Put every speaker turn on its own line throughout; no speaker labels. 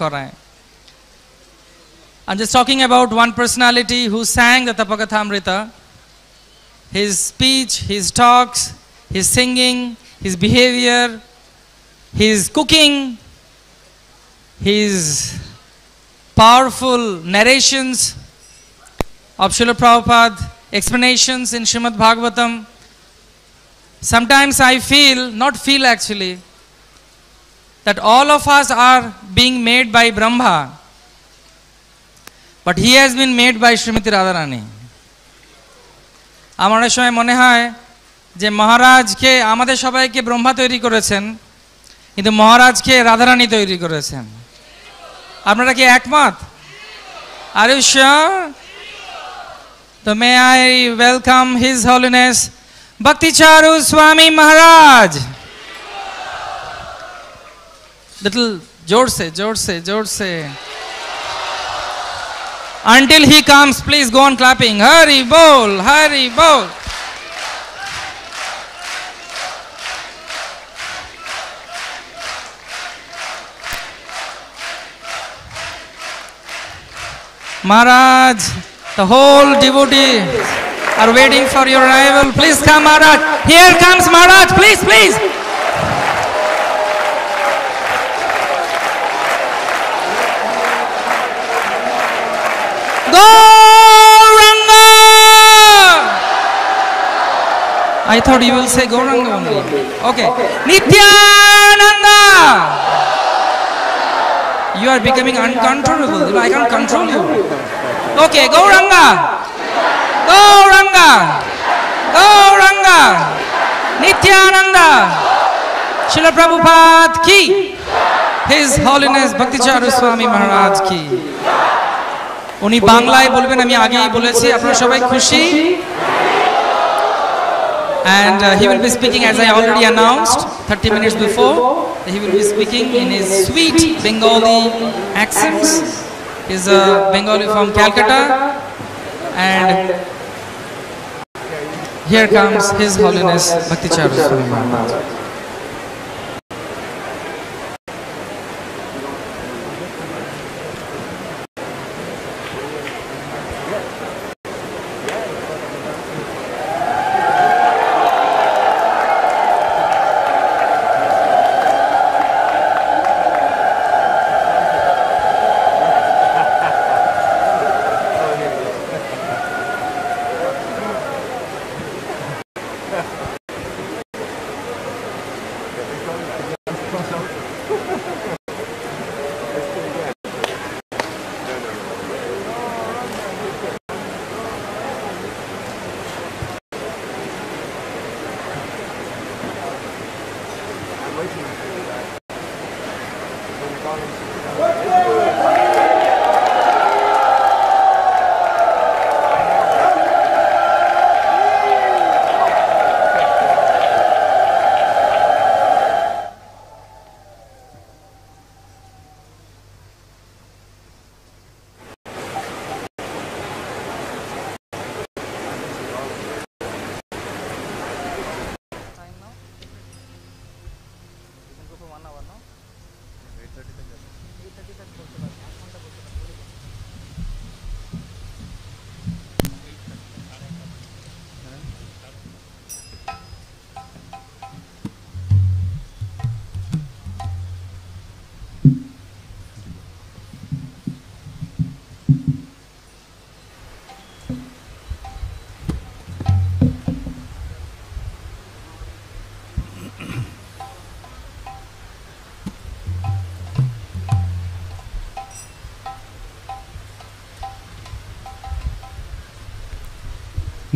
করায়। I'm just talking about one personality who sang the Tapakathamrita. His speech, his talks, his singing, his behavior, his cooking, his powerful narrations of Srila Prabhupada, explanations in Srimad Bhagavatam. Sometimes I feel actually, that all of us are being made by Brahma, but he has been made by Srimati Radharani. আমার অনেক সময় মনে হয় যে মহারাজকে আমাদের সবাইকে ব্রহ্মা তৈরি করেছেন, কিন্তু মহারাজকে রাধারানী তৈরি করেছেন। আপনারা কি একমত? Are you sure? So may I welcome His Holiness Bhakti Charu Swami Maharaj. Little जोर से. Until he comes, please go on clapping. Hari bol, Hari bol. Maharaj, the whole devotee are waiting for your arrival. Please come, Maharaj. Here comes Maharaj. Please, please. Gauranga! I thought you will say Gauranga only. Okay. Nityananda! You are becoming uncontrollable. I can't control you. Okay, Gauranga! Gauranga! Gauranga! Nityananda! Srila Prabhupada ki! His Holiness Bhakti Charu Swami Maharaj ki! উনি বাংলায় বলবেন, আমি আগেই বলেছি, আপনারা সবাই খুশি? And he will be speaking, as I already announced 30 minutes before, he will be speaking in his sweet Bengali accents. He is a Bengali from Calcutta, and here comes His Holiness Bhakti Charu Swami Maharaj.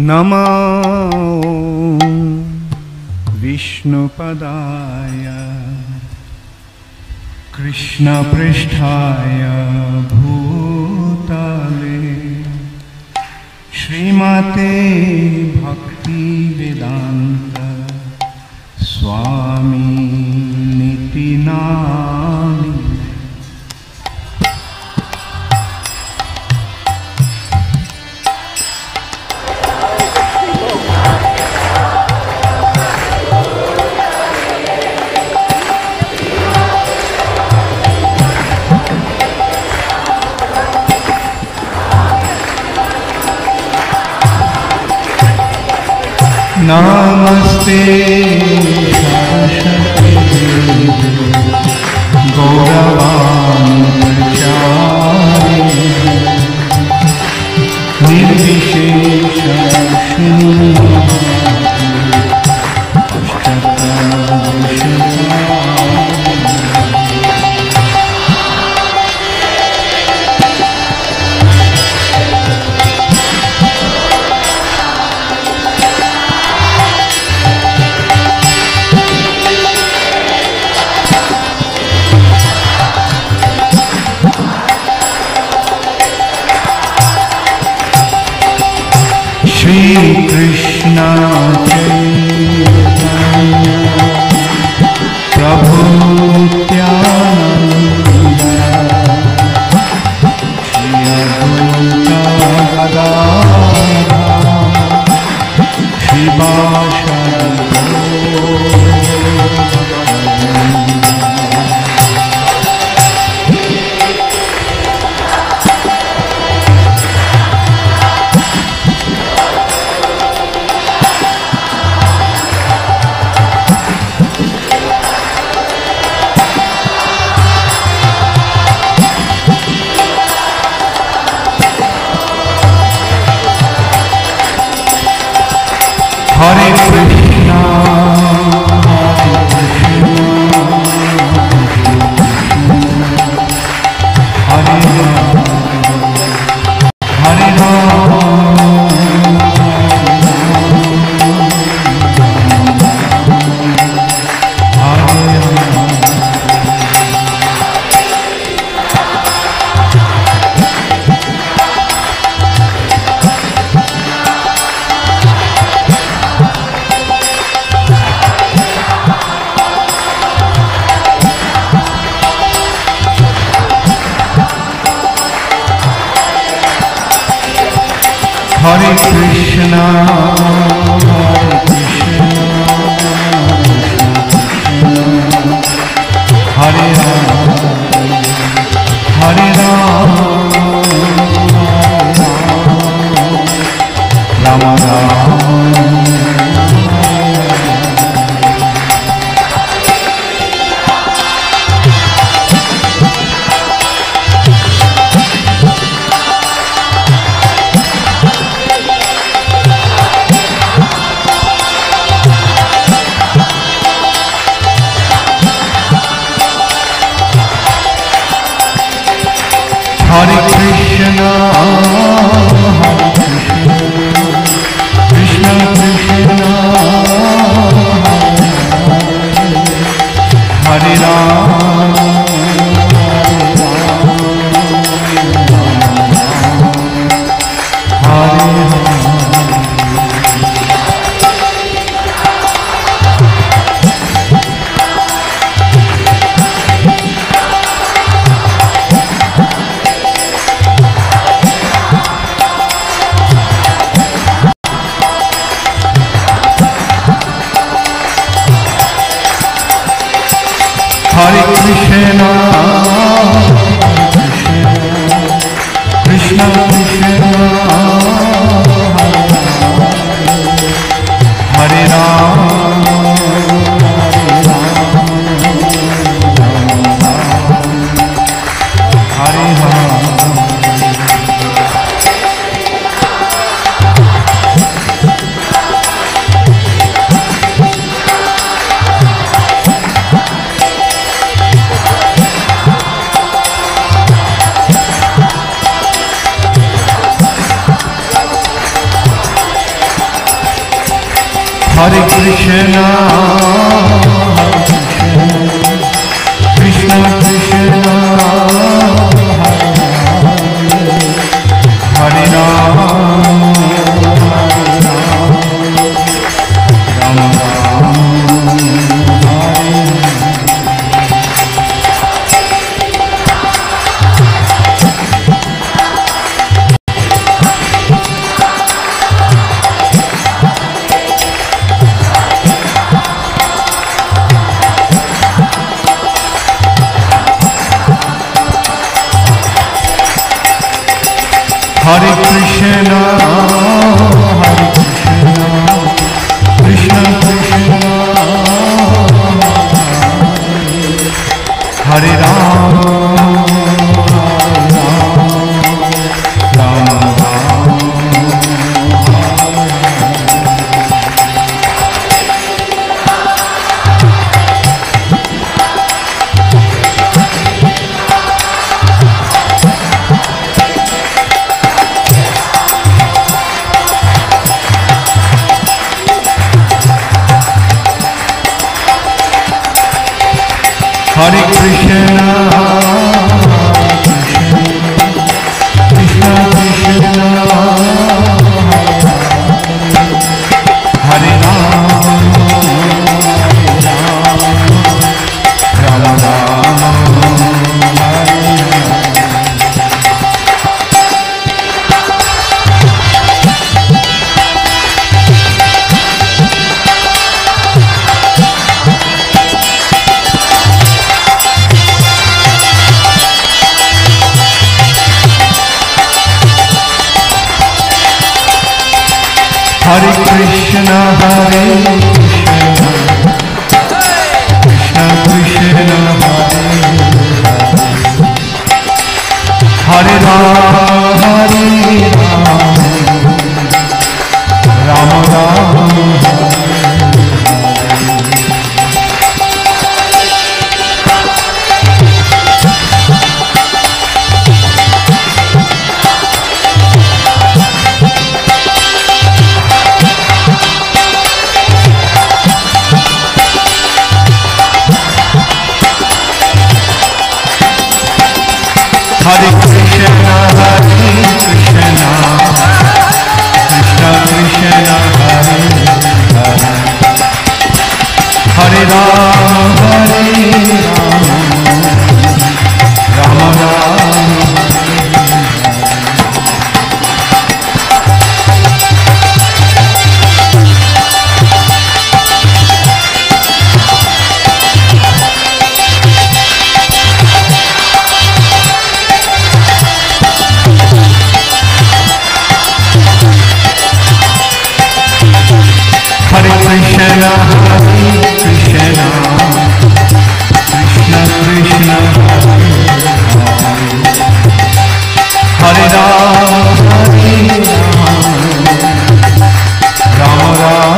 नमो विष्णुपदाय कृष्णपृष्ठाय भूतले श्रीमते भक्तिवेदान्त स्वामिनिति नामिने। नमस्ते सरस्वती गौरवाणी प्रचारिणे निर्विशेष Shri Krishna Chaitanya Prabhu Nityananda Shri Advaita Gadadhara Shri Vashali Hare Krishna, Hare Krishna, Hare Krishna, Hare Hare Rama Rama Hare Krishna, Krishna Krishna, Hare Rama, Hare Hare Krishna, Krishna Krishna, Hare Rama, Hare Rama. Hare Krishna, Krishna Krishna, Hare Rama, Rama Rama, Hare Krishna, Hare Krishna, Hare Krishna, Krishna Krishna, Hare Rama, Rama Rama, Hare Krishna, Hare Krishna, Krishna Krishna, Hare Rama, Rama Rama. Hare Krishna, Hare Krishna, Krishna Krishna, Hare Rama, Rama Rama. Hare Krishna, Krishna Krishna, Hare Rama, Rama Rama.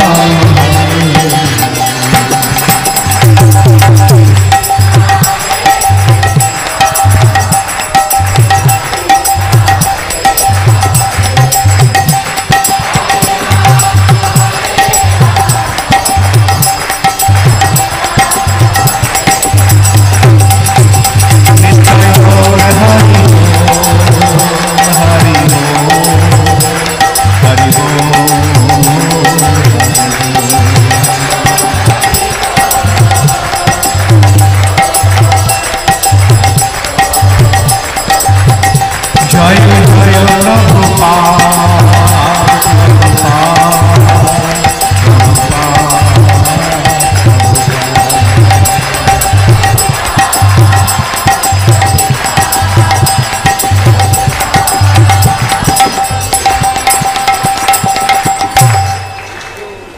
Jai Jai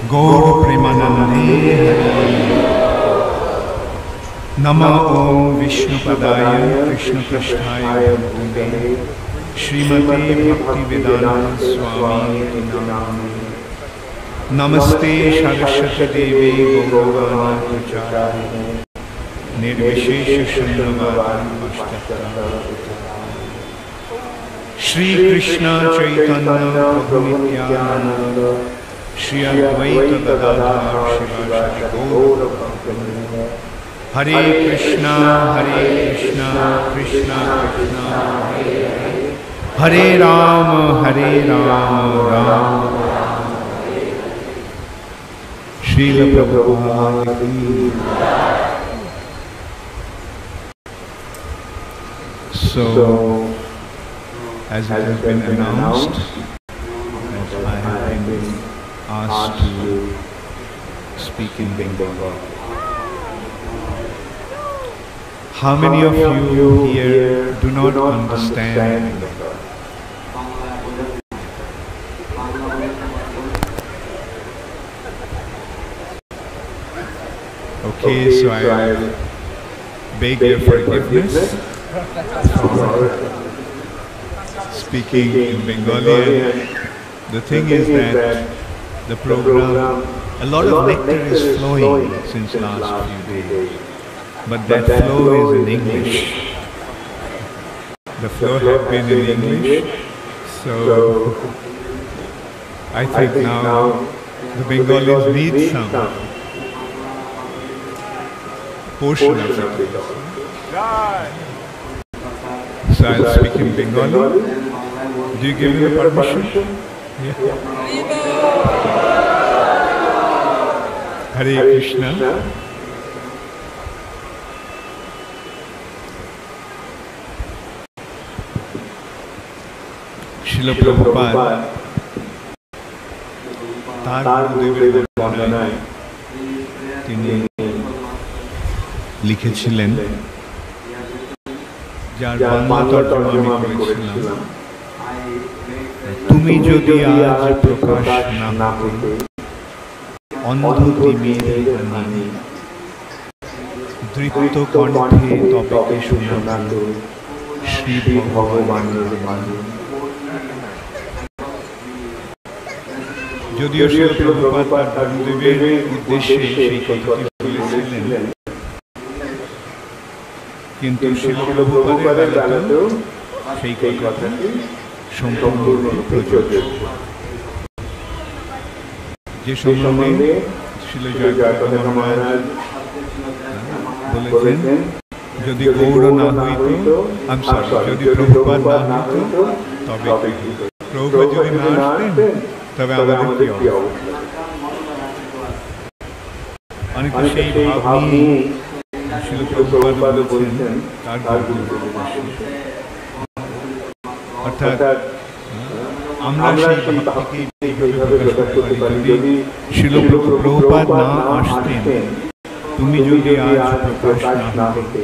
Gaur Premanande. Nama Om Vishnupadaya Krishna Prasthaya Bhutale Srimate Bhaktivedanta Swami Namane. Namaste Saraswati Devi Gauravani Pracharine Nirvishesha Shunyavadi Vastatara. Shri Krishna Chaitanya Prabhu Nityananda Shri Advaita Gadadhar Shivasati Gaura Bhaktivinoda. Hare Krishna, Krishna Krishna, Hare Rama, Rama Rama. Srila Prabhupada ki. So, as it has been announced, as I have been asked to speak in Bengal. How many of you here do not understand? Okay, so I beg your forgiveness for speaking in Bengali. The thing is that the program, a lot of nectar is flowing since last few days. But that flow is in English. The flow has been in English, so I think now the Bengalis need some portion of it. So I'll speak in Bengali. Do you give me the permission? Yeah. Hare Krishna. Srila Prabhupada তার গুরুদেবের বর্ণনায় তিনি লিখেছিলেন, যার বাংলা তর্জমা আমি করেছিলাম, তুমি যদি আজ প্রকাশ না হতে অন্ধ তিমির বাণী দৃপ্ত কণ্ঠে তবে শোনাত শ্রী ভগবানের বাণী। যদিও শ্রীল প্রভুপাদ তার গুরুদেবের উদ্দেশ্যে সেই কথাটি বলেছিলেন, কিন্তু শ্রীল প্রভুপাদের বেলাতেও সেই কথাটি সম্পূর্ণরূপে প্রযোজ্য। যে সম্বন্ধে শ্রীল জয়প্রকাশ মহারাজ বলেছেন, যদি গৌর না হইত, যদি প্রভুপাদ না হইত তবে প্রভুপাদ যদি না আসতেন তবে আমাদের কি অবস্থা। অনেকে সেই ভাব নিয়ে শ্রীল প্রভুপাদ বলছেন তার গুরুদেবের, অর্থাৎ আমরা সেই ভাবটিকে এইভাবে প্রকাশ করতে পারি, যদি শ্রীল প্রভুপাদ না আসতেন, তুমি যদি আজ প্রকাশ না হতে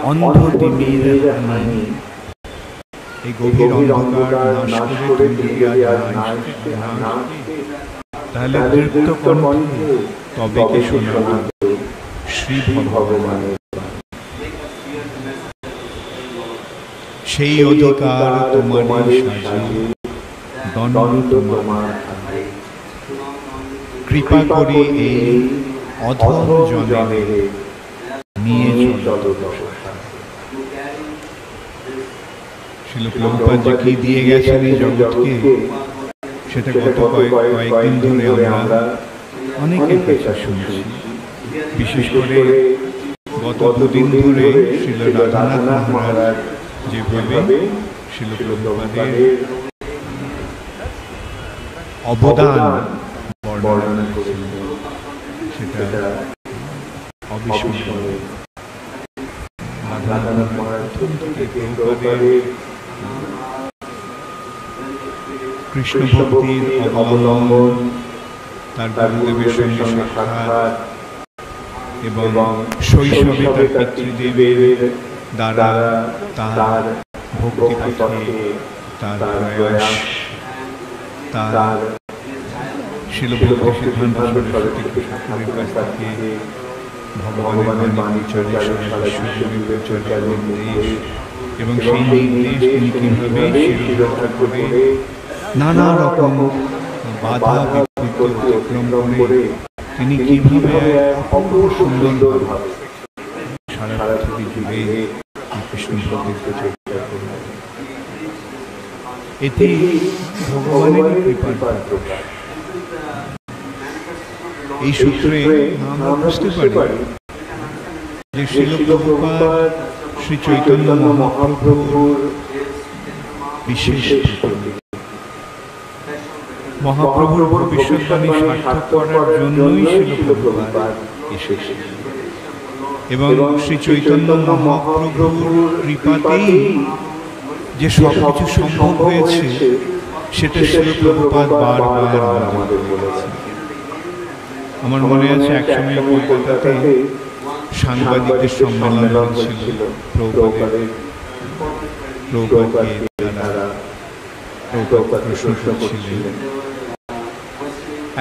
অন্ধ তিমির বাণী এই গভীর অন্ধকার নাশ করে তুমি যদি আজ না আসতে, তাহলে দৃপ্ত কণ্ঠে তবে কি শোনাত শ্রী ভগবানের। সেই অধিকার তোমার সাজে দণ্ড তোমার, কৃপা করে এই অধম জনে নিয়ে চলো। শ্রীল প্রভুপাদ যে কি দিয়ে গেছেন এই জগৎকে, সেটা গত কয়েকদিন ধরে আমরা অনেকের কাছে শুনছি। বিশেষ করে গত দুদিন ধরে শ্রীল রাধানাথ মহারাজ যেভাবে শ্রীল প্রভুপাদের অবদান বর্ণনা করেছেন, সেটা অবিস্মরণীয়। রাধানাথ মহারাজ প্রভুপাদের কৃষ্ণ ভক্তির অবলম্বন, তার গুরুদেবের সঙ্গে সাক্ষাৎ এবং শৈশবে তার পিতৃদেবের দ্বারা তার ভক্তি পথে তার প্রয়াস, তার শিল ভক্তি সিদ্ধান্ত সরস্বতী ঠাকুরের কাছ থেকে ভগবানের বাণী প্রচারের নির্দেশ, এবং সেই নির্দেশ তিনি কিভাবে শিল ঠাকুরে নানা রকম বাধা বিপত্তি অতিক্রম করে তিনি কিভাবে অপূর্ব সুন্দরভাবে সারা পৃথিবী জুড়ে কৃষ্ণ ভক্তির প্রচার করলেন। এটি ভগবানের কৃপার প্রকাশ। এই সূত্রে আমরা বুঝতে পারি যে শ্রীল প্রভুপাদ শ্রী চৈতন্য মহাপ্রভুর বিশেষ মহাপ্রভুর ভবিষ্যৎবাণী সার্থক করার জন্যই শ্রীল প্রভুপাদ এসেছিলেন, এবং শ্রী চৈতন্য মহাপ্রভুর কৃপাতেই যে সবকিছু সম্ভব হয়েছে সেটা শ্রীল প্রভুপাদ বারবার আমাদের বলেছেন। আমার মনে আছে একসময় কলকাতাতে সাংবাদিকদের সম্মেলন হয়েছিল, প্রভুপাদকে তারা প্রভুপাদ প্রশ্ন করছিলেন।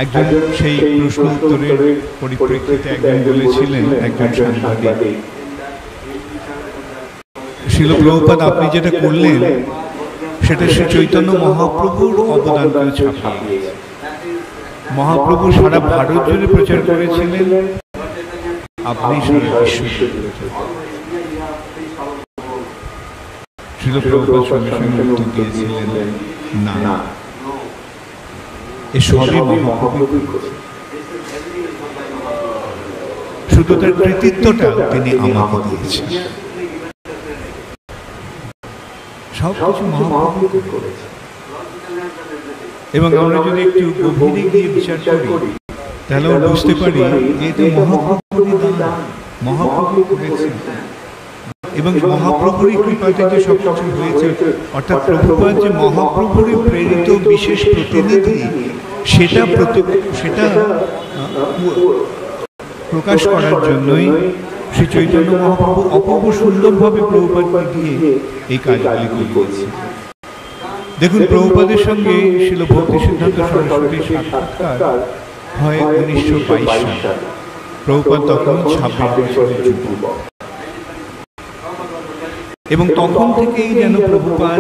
একজন সেই প্রশ্ন উত্তরের পরিপ্রেক্ষিতে একজন বলেছিলেন, একজন সাংবাদিক, শ্রীল প্রভুপাদ আপনি যেটা করলেন সেটা শ্রী চৈতন্য মহাপ্রভুর অবদানকে ছাপিয়ে গেছে। মহাপ্রভু সারা ভারত জুড়ে প্রচার করেছিলেন, আপনি সারা বিশ্ব জুড়ে প্রচার। শ্রীল প্রভুপাদ সঙ্গে সঙ্গে উত্তর দিয়েছিলেন, না, এ সবই মহাপ্রভু। শুধু তার কৃতিত্বটা তিনি আমাকে দিয়েছেন। সব কিছু মহাপ্রভু করেছেন। এবং আমরা যদি একটু গভীরে গিয়ে বিচার করি তাহলে আমরা বুঝতে পারি যে এটা মহাপ্রভুরই দান, মহাপ্রভু করেছেন। এবং মহাপ্রভুরই কৃপাতে যে সব কিছু হয়েছে, অর্থাৎ প্রভুপাদ যে মহাপ্রভুরই প্রেরিত বিশেষ প্রতিনিধি, সেটা প্রকাশ করার জন্যই শ্রী চৈতন্য মহাপ্রভু অপূর্ব সুন্দরভাবে প্রভুপাদকে দিয়ে এই কাজগুলি করেছে। দেখুন, প্রভুপাদের সঙ্গে শিল ভক্তি সিদ্ধান্ত সরস্বতীর সাক্ষাৎকার হয় 1922 সালে। প্রভুপাদ তখন 26 বছরের যুবক, এবং তখন থেকেই যেন প্রভুপাদ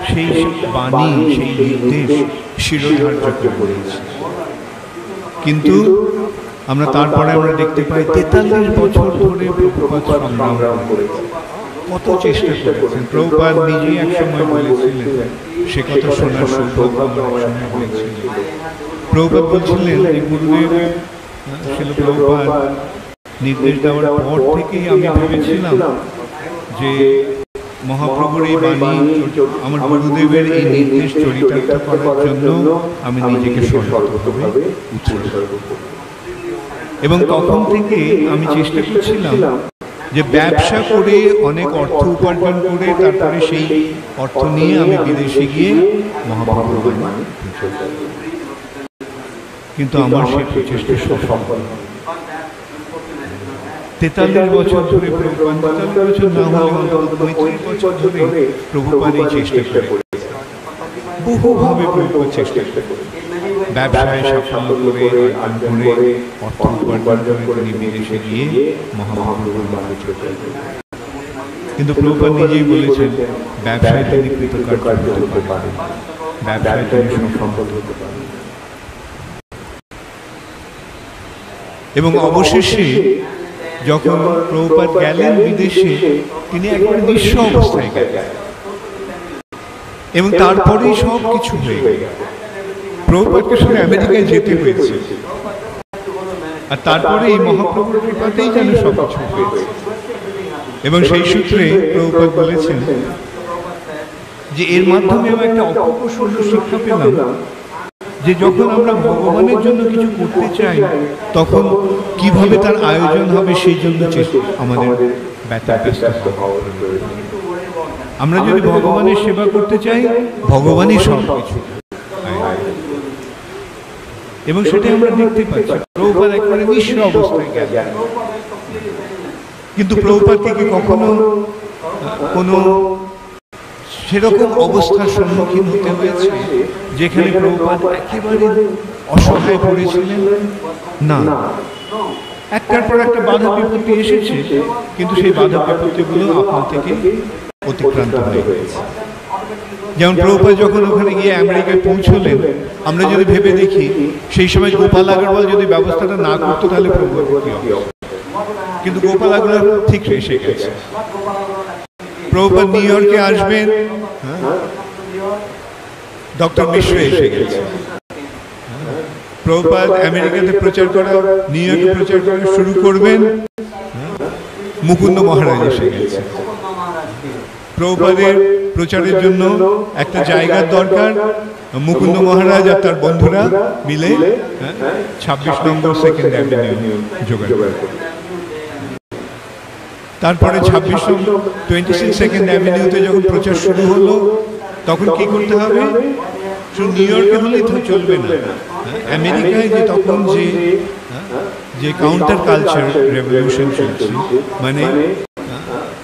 সেই বাণী, সেই নির্দেশ শিরোধার্য করেছে। কিন্তু তারপরে আমরা দেখতে পাই 43 বছর ধরে প্রভুপাদ সংগ্রাম করেছেন, কত চেষ্টা করেছেন। প্রভুপাদ নিজেই এক সময় বলেছিলেন, সে কথা শোনার সৌভাগ্য আমার একসময় হয়েছিল। প্রভুপাদ বলছিলেন যে গুরুদেব শিল প্রভুপাদ নির্দেশ দেওয়ার পর থেকেই আমি ভেবেছিলাম যে মহাপ্রভুর এই বাণী, আমার গুরুদেবের এই নির্দেশ চরিতার্থ করার জন্য আমি নিজেকে সর্বতভাবে উৎসর্গ করব। এবং তখন থেকে আমি চেষ্টা করছিলাম যে ব্যবসা করে অনেক অর্থ উপার্জন করে তারপরে সেই অর্থ নিয়ে আমি বিদেশে গিয়ে মহাপ্রভুর বাণী প্রচার করব। কিন্তু আমার সেই প্রচেষ্টা সফল হয়নি। 43 বছর ধরে প্রভুপাদ, 43 বছর না হলে অন্তত 35 বছর ধরে প্রভুপাদ এই চেষ্টা করে, বহুভাবে প্রভুপাদ চেষ্টা করে ব্যবসায় সাফল্য করে, অর্জন করে, অর্থ উপার্জন করে তিনি বিদেশে গিয়ে মহাপ্রভুর বাণী প্রচার করেন। কিন্তু প্রভুপাদ নিজেই বলেছেন, ব্যবসায় তিনি কৃতকার্য হতে পারেন, ব্যবসায় তিনি সফল হতে পারেন। এবং অবশেষে যখন প্রভুপাদ গেলেন বিদেশে, তিনি একবারে নিঃস্ব অবস্থায় গেলেন, এবং তারপরেই সব কিছু হয়ে গেল। প্রভুপাদকে শুধু আমেরিকায় যেতে হয়েছে, আর তারপরে এই মহাপ্রভুর কৃপাতেই যেন সব কিছু হয়েছে। এবং সেই সূত্রে প্রভুপাদ বলেছেন যে এর মাধ্যমে আমি একটা অপূর্ব সুন্দর শিক্ষা পেলাম যে যখন আমরা ভগবানের জন্য কিছু করতে চাই, তখন কিভাবে তার আয়োজন হবে সেই জন্য আমাদের ব্যস্ত হওয়া প্রয়োজন। আমরা যদি ভগবানের সেবা করতে চাই, ভগবানই সব কিছু, এবং সেটাই আমরা দেখতে পাচ্ছি। প্রভুপাদ একেবারে নিঃস্ব অবস্থায় গেলেন, কিন্তু প্রভুপাদকে কি কখনো কোনো সেরকম অবস্থার সম্মুখীন হতে হয়েছে যেখানে প্রভুপাদ একেবারে অসহায় পড়েছিলেন? না, একটার পর একটা বাধা বিপত্তি এসেছে, কিন্তু সেই বাধা বিপত্তিগুলো আপনার থেকে অতিক্রান্ত হয়ে গেছে। যেমন প্রভুপাদ যখন ওখানে গিয়ে আমেরিকায় পৌঁছলেন, আমরা যদি ভেবে দেখি সেই সময় গোপাল আগরওয়াল যদি ব্যবস্থাটা না করতো তাহলে প্রভুপাদ কি হবে। কিন্তু গোপাল আগরওয়াল ঠিক এসে গেছে। প্রভুপাদ নিউ ইয়র্কে আসবেন, ডক্টর মিশ্র এসে গেছে। প্রভুপাদ আমেরিকাতে প্রচার করা, নিউ ইয়র্কে প্রচার করা শুরু করবেন, মুকুন্দ মহারাজ এসে গেছে। প্রভুপাদের প্রচারের জন্য একটা জায়গার দরকার, মুকুন্দ মহারাজ আর তার বন্ধুরা মিলে 26 নম্বর সেকেন্ড অ্যাভিনিউ জোগাড় করে। তারপরে 26 সেকেন্ড অ্যাভিনিউতে যখন প্রচার শুরু হলো, তখন কি করতে হবে? শুধু নিউ ইয়র্কে হলেই তো চলবে না, আমেরিকায় যে তখন যে কাউন্টার কালচার রেভলিউশন চলছে, মানে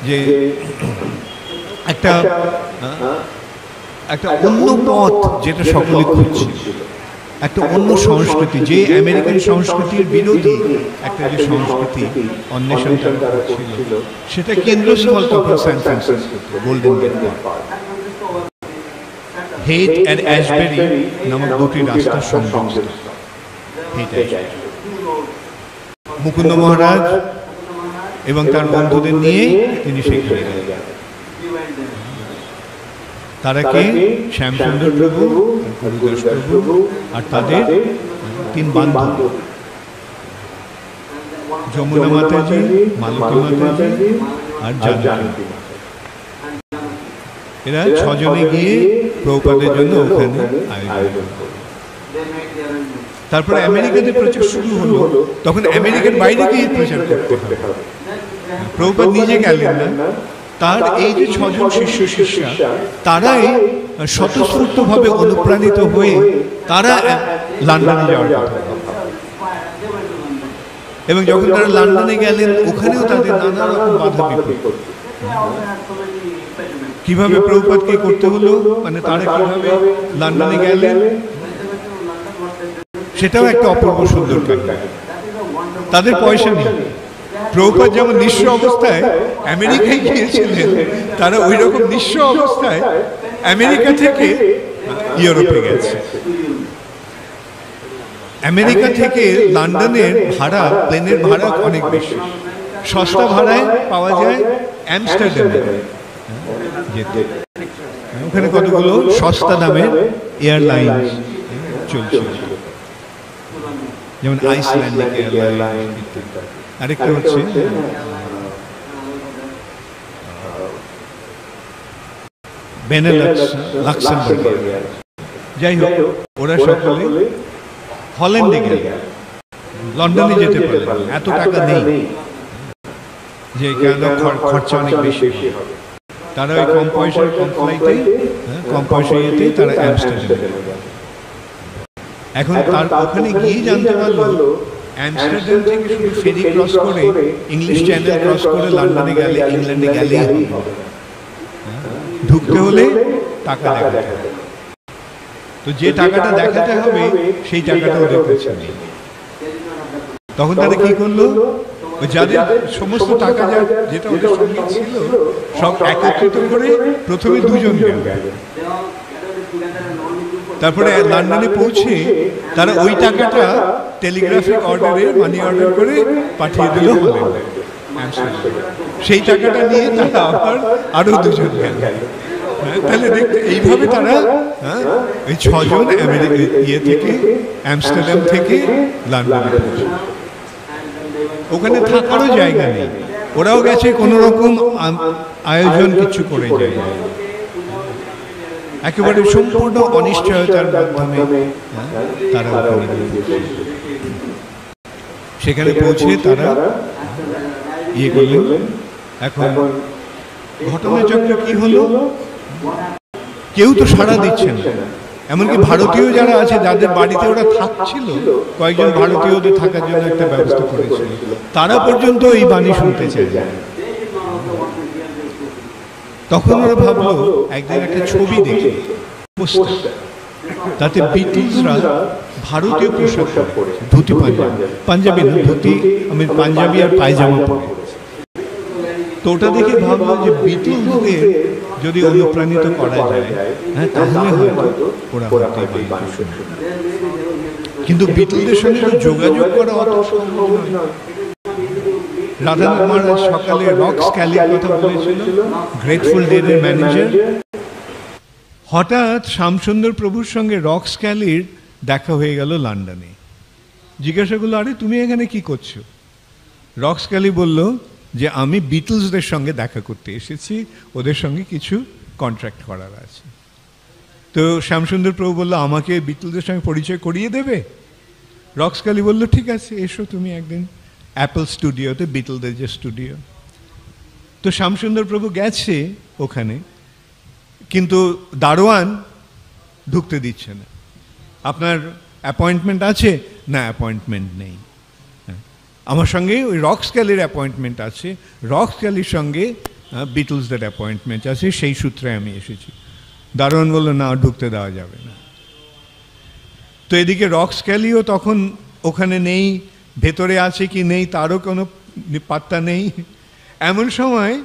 যে একটা অন্য পথ যেটা সকলে খুঁজছে, একটা অন্য সংস্কৃতি, যে আমেরিকান সংস্কৃতির বিরোধী একটা যে সংস্কৃতি অন্বেষণ ছিল, সেটা কেন্দ্রস্থল তখন San Francisco, Golden Gate Park. Haight আর অ্যাশবেরি নামক দুটি রাস্তার সংযোগ। মুকুন্দ মহারাজ এবং তার বন্ধুদের নিয়ে তিনি সেখানে গেলেন। তারা কে? শ্যামসুন্দর প্রভু, গুরুদাস প্রভু আর তাদের 3 বান্ধব, যমুনা মাতাজি, মালতী মাতাজি আর জানকী। এরা ছজনে গিয়ে প্রভুপাদের জন্য ওখানে আয়োজন করে। তারপরে আমেরিকাতে প্রচার শুরু হলো, তখন আমেরিকার বাইরে গিয়ে প্রচার করতে হবে। প্রভুপাদ নিজে গেলেন না, তার এই যে ছজন শিষ্য শিষ্যা তারাই স্বতঃস্ফূর্তভাবে অনুপ্রাণিত হয়ে তারা লন্ডনে যাওয়ার কথা। এবং যখন তারা লন্ডনে গেলেন ওখানেও তাদের নানা রকম বাধা বিপত্তি। কিভাবে প্রভুপাদকে করতে হলো, মানে তারা কিভাবে লন্ডনে গেলেন সেটাও একটা অপূর্ব সুন্দর কাহিনী। তাদের পয়সা নেই। প্রভুপাদ যেমন নিঃস্ব অবস্থায় আমেরিকায় গিয়েছিলেন, তারা ওই রকম নিঃস্ব অবস্থায় আমেরিকা থেকে ইউরোপে গেছে। আমেরিকা থেকে লন্ডনের ভাড়া, প্লেনের ভাড়া অনেক বেশি। সস্তা ভাড়ায় পাওয়া যায় আমস্টারডামে যেতে। ওখানে কতগুলো সস্তা দামের এয়ারলাইন্স চলছিল, যেমন আইসল্যান্ডিক এয়ারলাইন্স। আরেকটা হচ্ছে বেনেলক্স, লাক্সেমবার্গ। যাই হোক, ওরা সকলে হল্যান্ডে গেল, লন্ডনে যেতে পারল। এত টাকা নেই, যে কেন খরচা অনেক বেশি। তারা ওই কম পয়সার, কম ফ্লাইটে, কম পয়সা ইয়েতে তারা আমস্টারডামে। এখন তার ওখানে গিয়ে জানতে পারলো আমস্টারডাম থেকে শুধু ফেরি ক্রস করে, ইংলিশ চ্যানেল ক্রস করে লন্ডনে গেলে, ইংল্যান্ডে গেলেই হবে। ঢুকতে হলে টাকা দেখাতে হবে। তো যে টাকাটা দেখাতে হবে সেই টাকাটা ওদের কাছে নেই। তখন তারা কি করলো, যাদের সমস্ত টাকা যেটা ওদের সঙ্গে ছিল সব একত্রিত করে প্রথমে দুজন গেল। তারপরে লন্ডনে পৌঁছে তারা ওই টাকাটা টেলিগ্রাফিক অর্ডারে, মানি অর্ডার করে পাঠিয়ে দিল হল্যান্ডে। সেই টাকাটা নিয়ে তারা আবার আরো দুজন গেল। তাহলে দেখতে এইভাবে তারা এই ছজন ইয়ে থেকে, আমস্টারডাম থেকে লন্ডনে পৌঁছে। ওখানে থাকারও জায়গা নেই, ওরাও গেছে কোনো রকম আয়োজন কিছু করে যায়, একেবারে সম্পূর্ণ অনিশ্চয়তার মাধ্যমে তারা সেখানে পৌঁছে তারা ইয়ে করলেন। এখন ঘটনাচক্র কি হলো, কেউ তো সাড়া দিচ্ছে না। এমনকি ভারতীয় যারা আছে, যাদের বাড়িতে ওরা থাকছিল, কয়েকজন ভারতীয়দের থাকার জন্য একটা ব্যবস্থা করেছিল, তারা পর্যন্ত এই বাণী শুনতে চায়। তখন ওরা ভাবলো একদিন একটা ছবি দেখে, তাতে বিটিশরা ভারতীয় পোশাক পরে, ধুতি পাঞ্জাবি না, ধুতি আমি পাঞ্জাবি আর পায়জামা পরে। তো ওটা দেখে ভাবলো যে বিটলসদের যদি অনুপ্রাণিত করা যায়, হ্যাঁ, তাহলে হয়তো ওরা হয়তো এই বাণী শুনবে। কিন্তু বিটলসদের সঙ্গে তো যোগাযোগ করা অত সম্ভব নয়। রাধানাথ মহারাজ সকালে রক্স ক্যালির কথা বলেছিল, গ্রেটফুল ডেড এর ম্যানেজার। হঠাৎ শ্যামসুন্দর প্রভুর সঙ্গে রক্স ক্যালির দেখা হয়ে গেল লন্ডনে। জিজ্ঞাসা করলো, আরে তুমি এখানে কি করছো? রক্স ক্যালি বলল যে আমি বিটলসদের সঙ্গে দেখা করতে এসেছি, ওদের সঙ্গে কিছু কন্ট্রাক্ট করার আছে। তো শ্যামসুন্দর প্রভু বলল, আমাকে বিটলসদের সঙ্গে পরিচয় করিয়ে দেবে? রক্স ক্যালি বলল, ঠিক আছে, এসো তুমি একদিন অ্যাপল স্টুডিওতে, বিটলসদের যে স্টুডিও। তো শ্যামসুন্দর প্রভু গেছে ওখানে, কিন্তু দারোয়ান ঢুকতে দিচ্ছে না। আপনার অ্যাপয়েন্টমেন্ট আছে? না, অ্যাপয়েন্টমেন্ট নেই। আমার সঙ্গে ওই রক্স ক্যালির অ্যাপয়েন্টমেন্ট আছে, রক্স ক্যালির সঙ্গে বিটলসদের অ্যাপয়েন্টমেন্ট আছে, সেই সূত্রে আমি এসেছি। দারোয়ান বলল, না, ঢুকতে দেওয়া যাবে না। তো এদিকে রক্স ক্যালিও তখন ওখানে নেই, ভেতরে আছে কি নেই তারও কোনো পাত্তা নেই। এমন সময়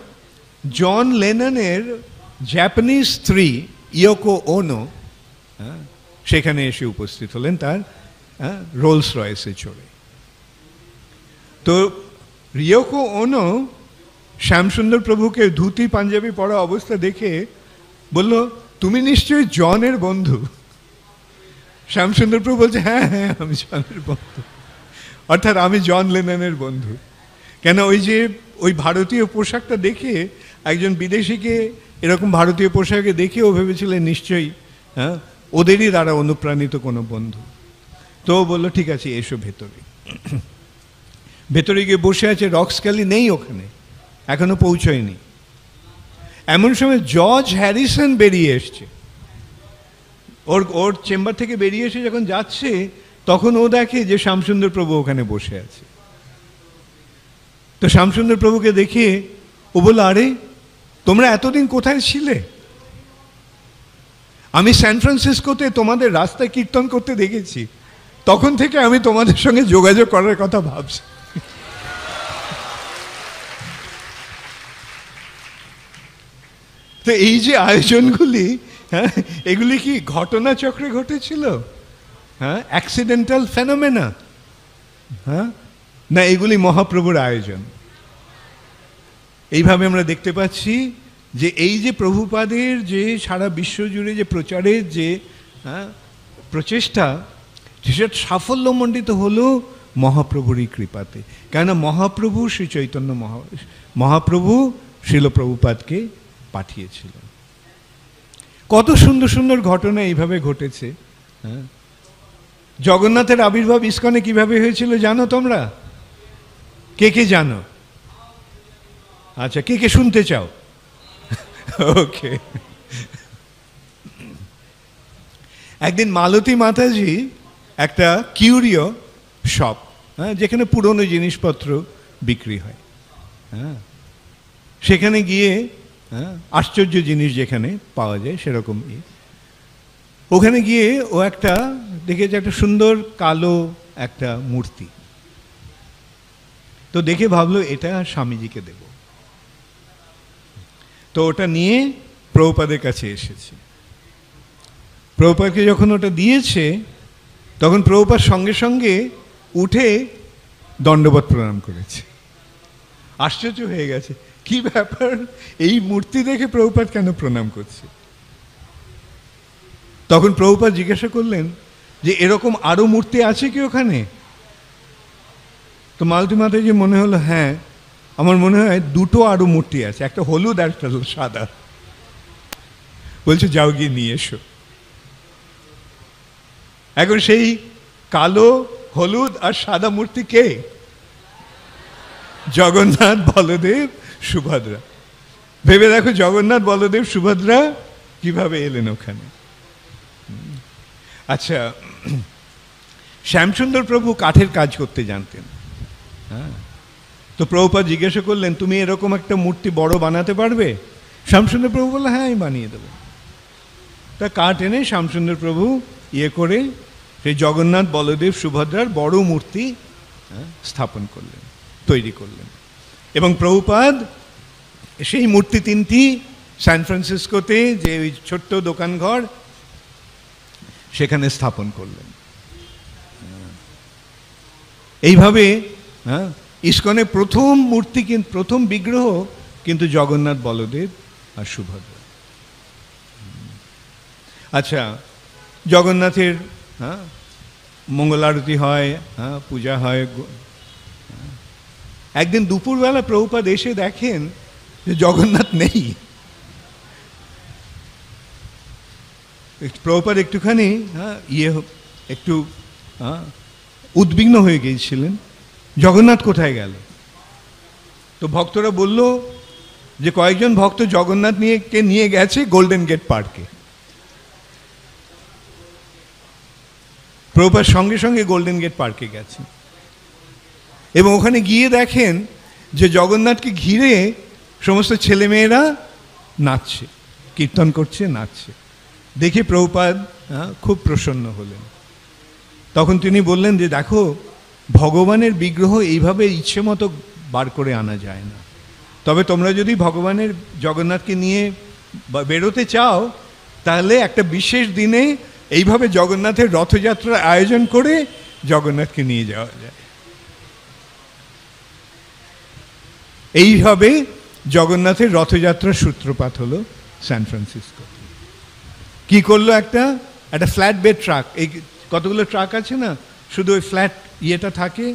জন লেননের জাপানিজ স্ত্রী ইয়োকো ওনো সেখানে এসে উপস্থিত হলেন, তার রোলস রয়েসে চড়ে। তো ইয়োকো ওনো শ্যামসুন্দর প্রভুকে ধুতি পাঞ্জাবি পরা অবস্থা দেখে বলল, তুমি নিশ্চয়ই জনের বন্ধু? শ্যামসুন্দর প্রভু বলছে, হ্যাঁ হ্যাঁ, আমি জনের বন্ধু, অর্থাৎ আমি জন লেননের বন্ধু। কেন ওই ভারতীয় পোশাকটা দেখে একজন বিদেশিকে এরকম ভারতীয় পোশাকে দেখে ও ভেবেছিলেন নিশ্চয়ই হ্যাঁ ওদেরই দ্বারা অনুপ্রাণিত কোনো বন্ধু। তো ও বললো ঠিক আছে এসো ভেতরে। ভেতরে গিয়ে বসে আছে, রক্সক্যালি নেই ওখানে, এখনো পৌঁছয়নি। এমন সময় জর্জ হ্যারিসন বেরিয়ে এসছে, ওর চেম্বার থেকে বেরিয়ে এসে যখন যাচ্ছে তখন ও দেখে যে শ্যামসুন্দর প্রভু ওখানে বসে আছে। তো শ্যামসুন্দর প্রভুকে দেখে ও বলল, আরে তোমরা এতদিন কোথায় ছিলে? আমি স্যান ফ্রান্সিসকোতে তোমাদের রাস্তায় কীর্তন করতে দেখেছি, তখন থেকে আমি তোমাদের সঙ্গে যোগাযোগ করার কথা ভাবছি। তো এই যে আয়োজনগুলি, হ্যাঁ, এগুলি কি ঘটনাচক্রে ঘটেছিল? হ্যাঁ, অ্যাক্সিডেন্টাল ফেনোমেনা? হ্যাঁ, না এগুলি মহাপ্রভুর আয়োজন। এইভাবে আমরা দেখতে পাচ্ছি যে এই যে প্রভুপাদের যে সারা বিশ্ব জুড়ে যে প্রচারের যে প্রচেষ্টা, সেটা সাফল্যমণ্ডিত হলো মহাপ্রভুরই কৃপাতে। কেননা মহাপ্রভু শ্রী চৈতন্য মহাপ্রভু শিল প্রভুপাদকে পাঠিয়েছিলেন। কত সুন্দর সুন্দর ঘটনা এইভাবে ঘটেছে। হ্যাঁ, জগন্নাথের আবির্ভাব ইস্কনে কিভাবে হয়েছিল জানো তোমরা? কে কে জানো? আচ্ছা, কে কে শুনতে চাও? ওকে। একদিন মালতী মাতাজি একটা কিউরিও শপ, হ্যাঁ, যেখানে পুরনো জিনিসপত্র বিক্রি হয়, হ্যাঁ, সেখানে গিয়ে, হ্যাঁ, আশ্চর্য জিনিস যেখানে পাওয়া যায় সেরকম, ওখানে গিয়ে ও একটা দেখেছে একটা সুন্দর কালো একটা মূর্তি। তো দেখে ভাবলো এটা স্বামীজিকে দেব। তো ওটা নিয়ে প্রভুপাদের কাছে এসেছে। প্রভুপাদকে যখন ওটা দিয়েছে তখন প্রভুপাদ সঙ্গে সঙ্গে উঠে দণ্ডবত প্রণাম করেছে। আশ্চর্য হয়ে গেছে, কি ব্যাপার, এই মূর্তি দেখে প্রভুপাদ কেন প্রণাম করছে? তখন প্রভুপাদ জিজ্ঞাসা করলেন যে এরকম আরো মূর্তি আছে কি ওখানে? তো মালতী মাতাজি মনে হলো, হ্যাঁ আমার মনে হয় দুটো আরো মূর্তি আছে, একটা হলুদ আর একটা সাদা। বলছে যাও গিয়ে নিয়ে এসো। এখন সেই কালো, হলুদ আর সাদা মূর্তি কে? জগন্নাথ, বলদেব, সুভদ্রা। ভেবে দেখো জগন্নাথ, বলদেব, সুভদ্রা কিভাবে এলেন ওখানে। আচ্ছা, শ্যামসুন্দর প্রভু কাঠের কাজ করতে জানতেন। হ্যাঁ, তো প্রভুপাদ জিজ্ঞাসা করলেন তুমি এরকম একটা মূর্তি বড় বানাতে পারবে? শ্যামসুন্দর প্রভু বললেন হ্যাঁ আমি বানিয়ে দেবো। তা কাঠ এনে শ্যামসুন্দর প্রভু করে সেই জগন্নাথ, বলদেব, সুভদ্রার বড় মূর্তি স্থাপন করলেন, তৈরি করলেন। এবং প্রভুপাদ সেই মূর্তি তিনটি স্যান ফ্রান্সিসকোতে যে ওই ছোট্ট দোকানঘর সেখানে স্থাপন করলেন। এইভাবে ইস্কনে প্রথম মূর্তি, কিন্তু প্রথম বিগ্রহ কিন্তু জগন্নাথ, বলদেব আর সুভদ্রা। আচ্ছা, জগন্নাথের মঙ্গল আরতি হয়, পূজা হয়। একদিন দুপুরবেলা প্রভুপাদ এসে দেখেন যে জগন্নাথ নেই। প্রভুপাদ একটুখানি একটু উদ্বিগ্ন হয়ে গিয়েছিলেন, জগন্নাথ কোথায় গেল? তো ভক্তরা বলল যে কয়েকজন ভক্ত জগন্নাথ নিয়ে গেছে গোল্ডেন গেট পার্কে। প্রভুপাদ সঙ্গে সঙ্গে গোল্ডেন গেট পার্কে গেছে এবং ওখানে গিয়ে দেখেন যে জগন্নাথকে ঘিরে সমস্ত ছেলেমেয়েরা নাচছে, কীর্তন করছে, নাচছে। দেখে প্রভুপাদ খুব প্রসন্ন হলেন। তখন তিনি বললেন যে দেখো, ভগবানের বিগ্রহ এইভাবে ইচ্ছে মতো বার করে আনা যায় না, তবে তোমরা যদি ভগবানের জগন্নাথকে নিয়ে বেরোতে চাও তাহলে একটা বিশেষ দিনে এইভাবে জগন্নাথের রথযাত্রার আয়োজন করে জগন্নাথকে নিয়ে যাওয়া যায়। এইভাবে জগন্নাথের রথযাত্রার সূত্রপাত হলো স্যান ফ্রান্সিসকো। কি করলো, একটা ফ্ল্যাট বেড ট্রাক, এই কতগুলো ট্রাক আছে না, শুধু ওই ফ্ল্যাট ইয়েটা থাকে,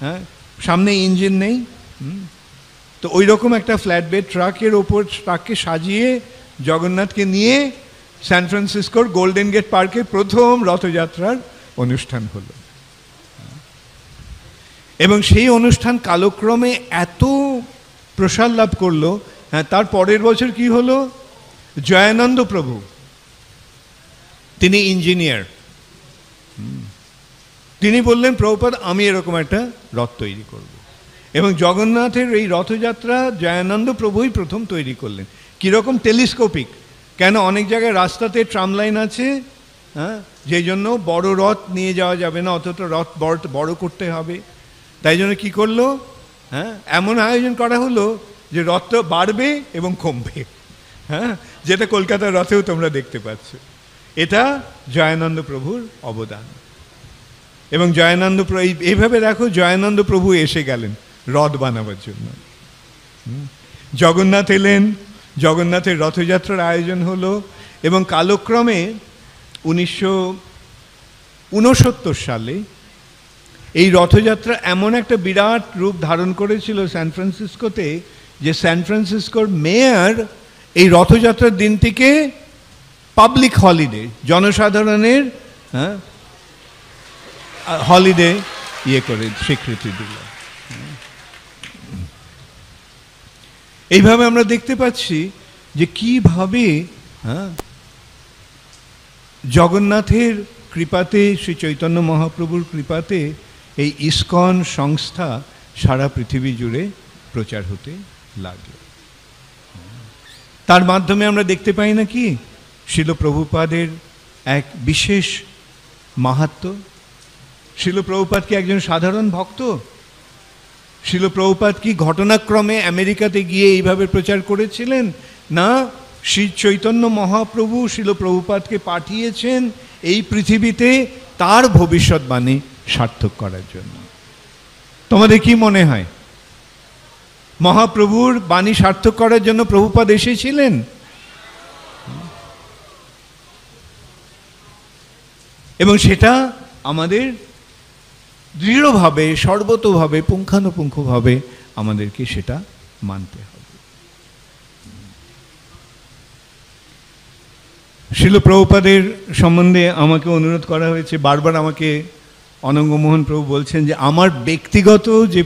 হ্যাঁ, সামনে ইঞ্জিন নেই, তো ওই রকম একটা ফ্ল্যাট বেড ট্রাকের ওপর ট্রাককে সাজিয়ে জগন্নাথকে নিয়ে স্যান ফ্রান্সিসকোর গোল্ডেন গেট পার্কে প্রথম রথযাত্রার অনুষ্ঠান হলো। এবং সেই অনুষ্ঠান কালক্রমে এত প্রসার লাভ করলো, হ্যাঁ, তার পরের বছর কি হলো, জয়ানন্দ প্রভু, তিনি ইঞ্জিনিয়ার, তিনি বললেন প্রভুপাদ আমি এরকম একটা রথ তৈরি করব। এবং জগন্নাথের এই রথযাত্রা জয়ানন্দ প্রভুই প্রথম তৈরি করলেন। কীরকম, টেলিস্কোপিক। কেন অনেক জায়গায় রাস্তাতে ট্রাম লাইন আছে, হ্যাঁ, যেই জন্য বড় রথ নিয়ে যাওয়া যাবে না, অথচ রথ বড় করতে হবে। তাই জন্য কী করলো, হ্যাঁ, এমন আয়োজন করা হলো যে রথটা বাড়বে এবং কমবে, হ্যাঁ, যেটা কলকাতার রথেও তোমরা দেখতে পাচ্ছ। এটা জয়ানন্দ প্রভুর অবদান। এবং জয়ানন্দ এইভাবে দেখো, জয়ানন্দ প্রভু এসে গেলেন রথ বানাবার জন্য। জগন্নাথ এলেন, জগন্নাথের রথযাত্রার আয়োজন হলো। এবং কালক্রমে 1969 সালে এই রথযাত্রা এমন একটা বিরাট রূপ ধারণ করেছিল স্যান ফ্রান্সিসকোতে, যে স্যান ফ্রান্সিসকোর মেয়র এই রথযাত্রার দিনটিকে পাবলিক হলিডে, জনসাধারণের, হ্যাঁ, হলিডে করে স্বীকৃতি দিল। এইভাবে আমরা দেখতে পাচ্ছি যে কিভাবে, হ্যাঁ, জগন্নাথের কৃপাতে, শ্রী চৈতন্য মহাপ্রভুর কৃপাতে এই ইস্কন সংস্থা সারা পৃথিবী জুড়ে প্রচার হতে লাগলো। তার মাধ্যমে আমরা দেখতে পাই না কি, শিল প্রভুপাদের এক বিশেষ মাহাত্ম্য। শিল প্রভুপাদ কি একজন সাধারণ ভক্ত? শিল প্রভুপাদ কি ঘটনাক্রমে আমেরিকাতে গিয়ে এইভাবে প্রচার করেছিলেন? না, শ্রী চৈতন্য মহাপ্রভু শিল প্রভুপাদকে পাঠিয়েছেন এই পৃথিবীতে তার ভবিষ্যৎবাণী সার্থক করার জন্য। তোমাদের কি মনে হয়, মহাপ্রভুর বাণী সার্থক করার জন্য প্রভুপাদ এসেছিলেন? এবং সেটা আমাদের দৃঢ়ভাবে, সর্বতোভাবে, পুঙ্খানুপুঙ্খভাবে আমাদেরকে সেটা মানতে হবে। শিল প্রভুপাদের সম্বন্ধে আমাকে অনুরোধ করা হয়েছে, বারবার আমাকে অনঙ্গমোহন প্রভু বলছেন যে আমার ব্যক্তিগত যে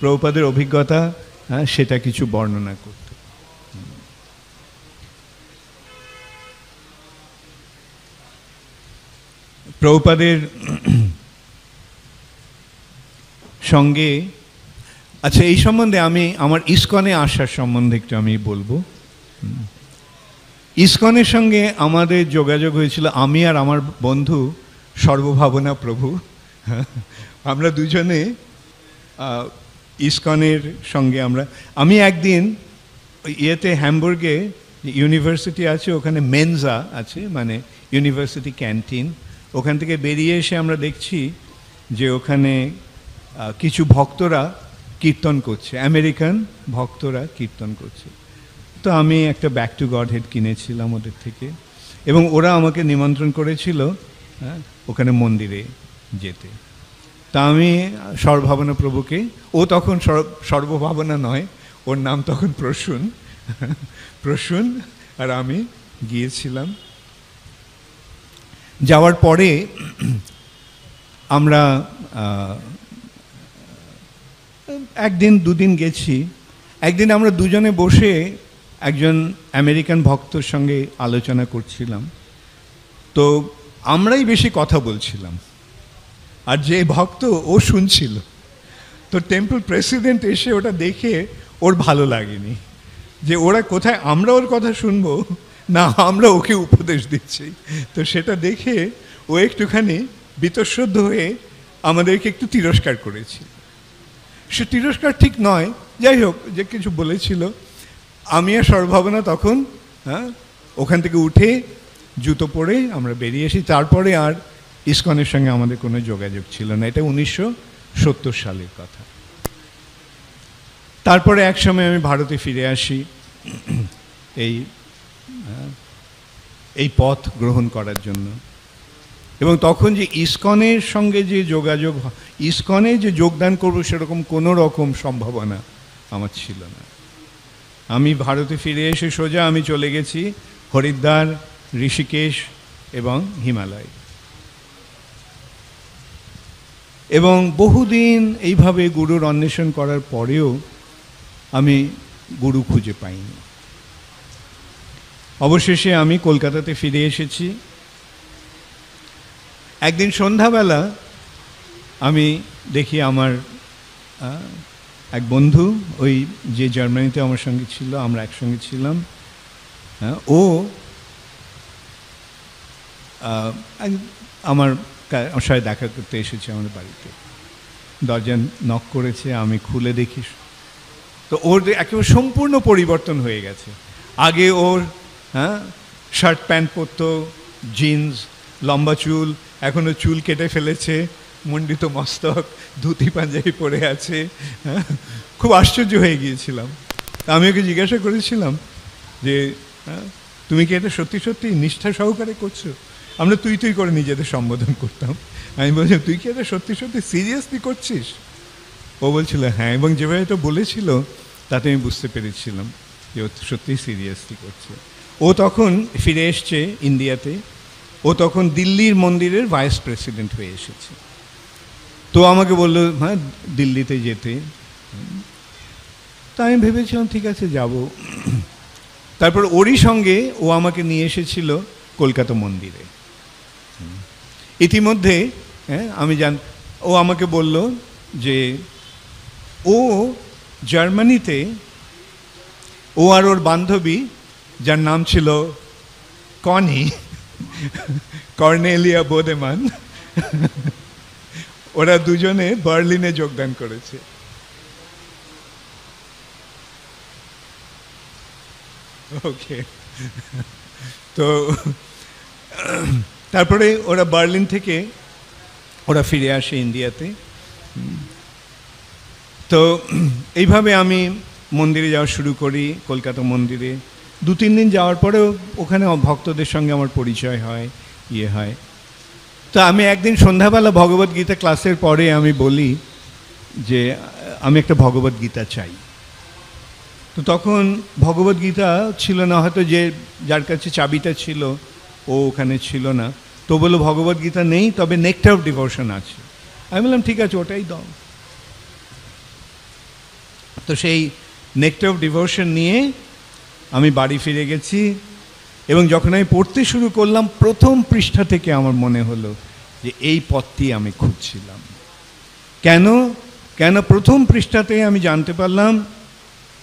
প্রভুপাদের অভিজ্ঞতা, হ্যাঁ, সেটা কিছু বর্ণনা করতে। প্রভুপাদের সঙ্গে, আচ্ছা, এই সম্বন্ধে আমি আমার ইস্কনে আসার সম্বন্ধে একটু আমি বলবো। ইস্কনের সঙ্গে আমাদের যোগাযোগ হয়েছিল, আমি আর আমার বন্ধু সর্বভাবনা প্রভু, আমরা দুজনে ইস্কনের সঙ্গে আমি একদিন ইয়েতে হ্যামবুর্গে ইউনিভার্সিটি আছে, ওখানে মেনজা আছে, মানে ইউনিভার্সিটি ক্যান্টিন। ওখান থেকে বেরিয়ে এসে আমরা দেখছি যে ওখানে কিছু ভক্তরা কীর্তন করছে, আমেরিকান ভক্তরা কীর্তন করছে। তো আমি একটা ব্যাক টু গড হেড কিনেছিলাম ওদের থেকে, এবং ওরা আমাকে নিমন্ত্রণ করেছিল, হ্যাঁ, ওখানে মন্দিরে যেতে। তা আমি সর্বভাবনা প্রভুকে, ও তখন সর্বভাবনা নয়, ওর নাম তখন প্রসূন, আর আমি গিয়েছিলাম। যাওয়ার পরে আমরা একদিন দুদিন গেছি। একদিন আমরা দুজনে বসে একজন আমেরিকান ভক্তর সঙ্গে আলোচনা করছিলাম। তো আমরাই বেশি কথা বলছিলাম, আর যে ভক্ত ও শুনছিল। তো টেম্পল প্রেসিডেন্ট এসে ওটা দেখে ওর ভালো লাগেনি, যে ওরা কোথায় আমরা ওর কথা শুনবো না আমরা ওকে উপদেশ দিচ্ছি। তো সেটা দেখে ও একটুখানি বীতশ্রদ্ধ হয়ে আমাদেরকে একটু তিরস্কার করেছিল। সে তিরস্কার ঠিক নয়, যাই হোক, যে কিছু বলেছিল। আমি আর সর্বভাবনা তখন, হ্যাঁ, ওখান থেকে উঠে জুতো পরে আমরা বেরিয়ে এসি। তারপরে আর ইস্কনের সঙ্গে আমাদের কোনো যোগাযোগ ছিল না। এটা 1970 সালের কথা। তারপরে এক সময় আমি ভারতে ফিরে আসি এই পথ গ্রহণ করার জন্য। এবং তখন যে ইসকনের সঙ্গে যে যোগাযোগ, ইসকনে যে যোগদান করব সেরকম কোনো রকম সম্ভাবনা আমার ছিল না। আমি ভারতে ফিরে এসে সোজা আমি চলে গেছি হরিদ্বার, ঋষিকেশ এবং হিমালয়। এবং বহুদিন এইভাবে গুরুর অন্বেষণ করার পরেও আমি গুরু খুঁজে পাইনি। অবশেষে আমি কলকাতাতে ফিরে এসেছি। একদিন সন্ধ্যাবেলা আমি দেখি আমার এক বন্ধু, ওই যে জার্মানিতে আমার সঙ্গে ছিল, আমরা একসঙ্গে ছিলাম, ও আমার সাথে দেখা করতে এসেছে আমাদের বাড়িতে। দরজা নক করেছে, আমি খুলে দেখি তো ওর একেবারে সম্পূর্ণ পরিবর্তন হয়ে গেছে। আগে ওর শার্ট প্যান্ট পরতো, জিন্স, লম্বা চুল, এখনও চুল কেটে ফেলেছে, মণ্ডিত মস্তক, ধুতি পাঞ্জাবি পরে আছে। খুব আশ্চর্য হয়ে গিয়েছিলাম। আমি ওকে জিজ্ঞাসা করেছিলাম যে তুমি কি এটা সত্যি সত্যি নিষ্ঠা সহকারে করছো? আমরা তুই তুই করে নিজেদের সম্বোধন করতাম। আমি বলছিলাম তুই কি এটা সত্যি সত্যি সিরিয়াসলি করছিস? ও বলছিল হ্যাঁ, এবং যেভাবে এটা বলেছিল তাতে আমি বুঝতে পেরেছিলাম যে ও সত্যিই সিরিয়াসলি করছে। ও তখন ফিরে এসছে ইন্ডিয়াতে। ও তখন দিল্লির মন্দিরের ভাইস প্রেসিডেন্ট হয়ে এসেছে। তো আমাকে বললো হ্যাঁ দিল্লিতে যেতে। তা আমি ভেবেছিলাম ঠিক আছে যাব। তারপর ওরই সঙ্গে ও আমাকে নিয়ে এসেছিল কলকাতা মন্দিরে। ইতিমধ্যে আমি ও আমাকে বলল যে ও জার্মানিতে ও আর ওর বান্ধবী, যার নাম ছিল কনি, কর্নেলিয়া বোদেমান, ওরা দুজনে বার্লিনে যোগদান করেছে। ওকে, তো তারপরে ওরা বার্লিন থেকে ওরা ফিরে আসে ইন্ডিয়াতে। তো এইভাবে আমি মন্দিরে যাওয়া শুরু করি, কলকাতা মন্দিরে। 2-3 দিন যাওয়ার পরেও ওখানে ভক্তদের সঙ্গে আমার পরিচয় হয়, হয়। তো আমি একদিন সন্ধ্যাবেলা ভগবদ্গীতা ক্লাসের পরে আমি বলি যে আমি একটা ভগবদ্গীতা চাই। তো তখন ভগবদ্গীতা ছিল না, হয়তো যে যার কাছে চাবিটা ছিল ও ওখানে ছিল না। তো বললো ভগবদ্গীতা নেই, তবে নেক্টার অফ ডিভোশন আছে। আমি বললাম ঠিক আছে ওটাই দাও। তো সেই নেক্টার অফ ডিভোশন নিয়ে আমি বাড়ি ফিরে গেছি। এবং যখন আমি পড়তে শুরু করলাম, প্রথম পৃষ্ঠা থেকে আমার মনে হলো যে এই পথটি আমি খুঁজছিলাম। কেন প্রথম পৃষ্ঠাতে আমি জানতে পারলাম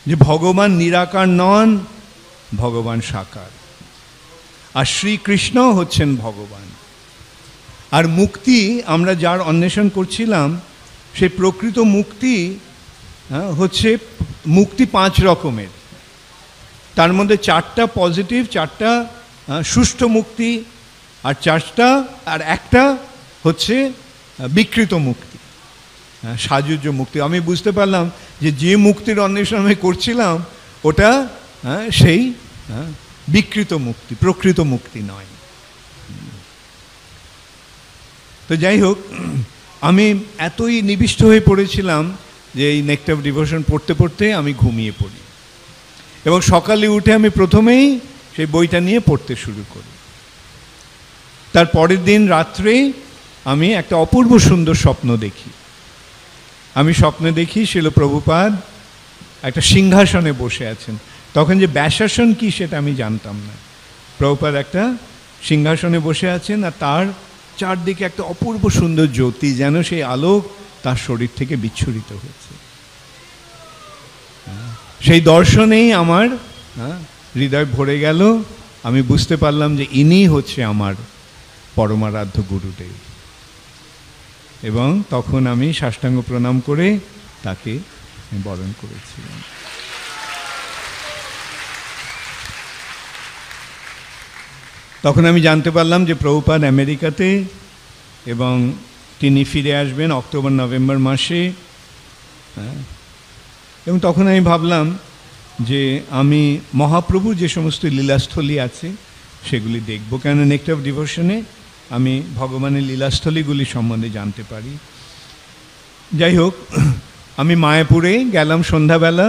যে ভগবান নিরাকার নন, ভগবান সাকার, আর শ্রীকৃষ্ণ হচ্ছেন ভগবান। আর মুক্তি আমরা যার অন্বেষণ করছিলাম, সেই প্রকৃত মুক্তি হচ্ছে মুক্তি 5 রকমের। তার মধ্যে 4টা পজিটিভ, 4টা সুষ্ঠু মুক্তি, আর একটা হচ্ছে বিকৃত মুক্তি, সাজুজ্য মুক্তি। আমি বুঝতে পারলাম যে মুক্তির অন্বেষণ আমি করছিলাম ওটা সেই বিকৃত মুক্তি, প্রকৃত মুক্তি নয়। তো যাই হোক, আমি এতই নিবিষ্ট হয়ে পড়েছিলাম যে এই নেক্টার অফ ডিভোশন পড়তে পড়তে আমি ঘুমিয়ে পড়ি। এবং সকালে উঠে আমি প্রথমেই সেই বইটা নিয়ে পড়তে শুরু করি। তার পরের দিন রাত্রে আমি একটা অপূর্ব সুন্দর স্বপ্ন দেখি। আমি স্বপ্নে দেখি শিল প্রভুপাদ একটা সিংহাসনে বসে আছেন। তখন যে ব্যাসাসন কি সেটা আমি জানতাম না। প্রভুপাদ একটা সিংহাসনে বসে আছেন, আর তার চারদিকে একটা অপূর্ব সুন্দর জ্যোতি, যেন সেই আলোক তার শরীর থেকে বিচ্ছুরিত হয়েছে। সেই দর্শনেই আমার হৃদয় ভরে গেল। আমি বুঝতে পারলাম যে ইনি হচ্ছে আমার পরমারাধ্য গুরুদেব। এবং তখন আমি সাষ্টাঙ্গ প্রণাম করে তাকে বরণ করেছিলাম। তখন আমি জানতে পারলাম যে প্রভুপাদ আমেরিকাতে, এবং তিনি ফিরে আসবেন অক্টোবর-নভেম্বর মাসে। এবং তখন আমি ভাবলাম যে আমি মহাপ্রভু যে সমস্ত লীলাস্থলী আছে সেগুলি দেখব, কেন নেক্টার অফ ডিভোশনে আমি ভগবানের লীলাস্থলীগুলি সম্বন্ধে জানতে পারি। যাই হোক, আমি মায়াপুরে গেলাম সন্ধ্যাবেলা,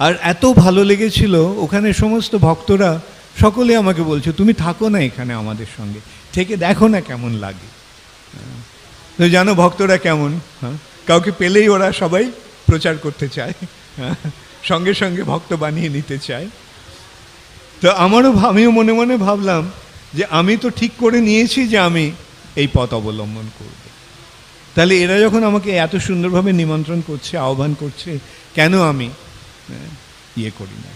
আর এত ভালো লেগেছিল, ওখানে সমস্ত ভক্তরা সকলে আমাকে বলছে তুমি থাকো না এখানে আমাদের সঙ্গে, থেকে দেখো না কেমন লাগে। তো জানো ভক্তরা কেমন, হ্যাঁ, কাউকে পেলেই ওরা সবাই প্রচার করতে চায়, সঙ্গে সঙ্গে ভক্ত বানিয়ে নিতে চায়। তো আমিও মনে মনে ভাবলাম যে আমি তো ঠিক করে নিয়েছি যে আমি এই পথ অবলম্বন করব, তাহলে এরা যখন আমাকে এত সুন্দরভাবে নিমন্ত্রণ করছে, আহ্বান করছে, কেন আমি ইয়ে করি না।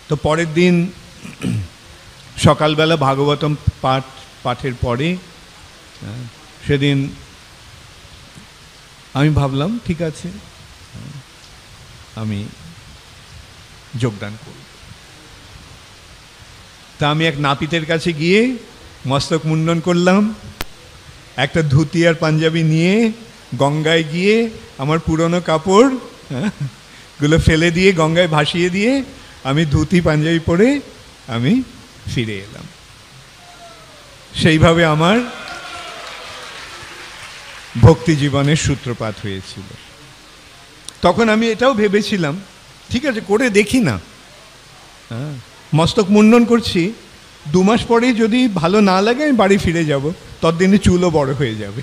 তো পরের দিন সকালবেলা ভাগবতম পাঠের পরে সেদিন আমি ভাবলাম ঠিক আছে আমি যোগদান করব। তা আমি এক নাপিতের কাছে গিয়ে মস্তক মুন্ডন করলাম, একটা ধুতি আর পাঞ্জাবি নিয়ে গঙ্গায় গিয়ে আমার পুরনো কাপড় গুলো ফেলে দিয়ে গঙ্গায় ভাসিয়ে দিয়ে আমি ধুতি পাঞ্জাবি পরে আমি ফিরে এলাম। সেইভাবে আমার ভক্তি জীবনের সূত্রপাত হয়েছিল। তখন আমি এটাও ভেবেছিলাম ঠিক আছে করে দেখি না, মস্তক মুন্ডন করছি, 2 মাস পরেই যদি ভালো না লাগে আমি বাড়ি ফিরে যাব, ততদিনে চুলও বড় হয়ে যাবে।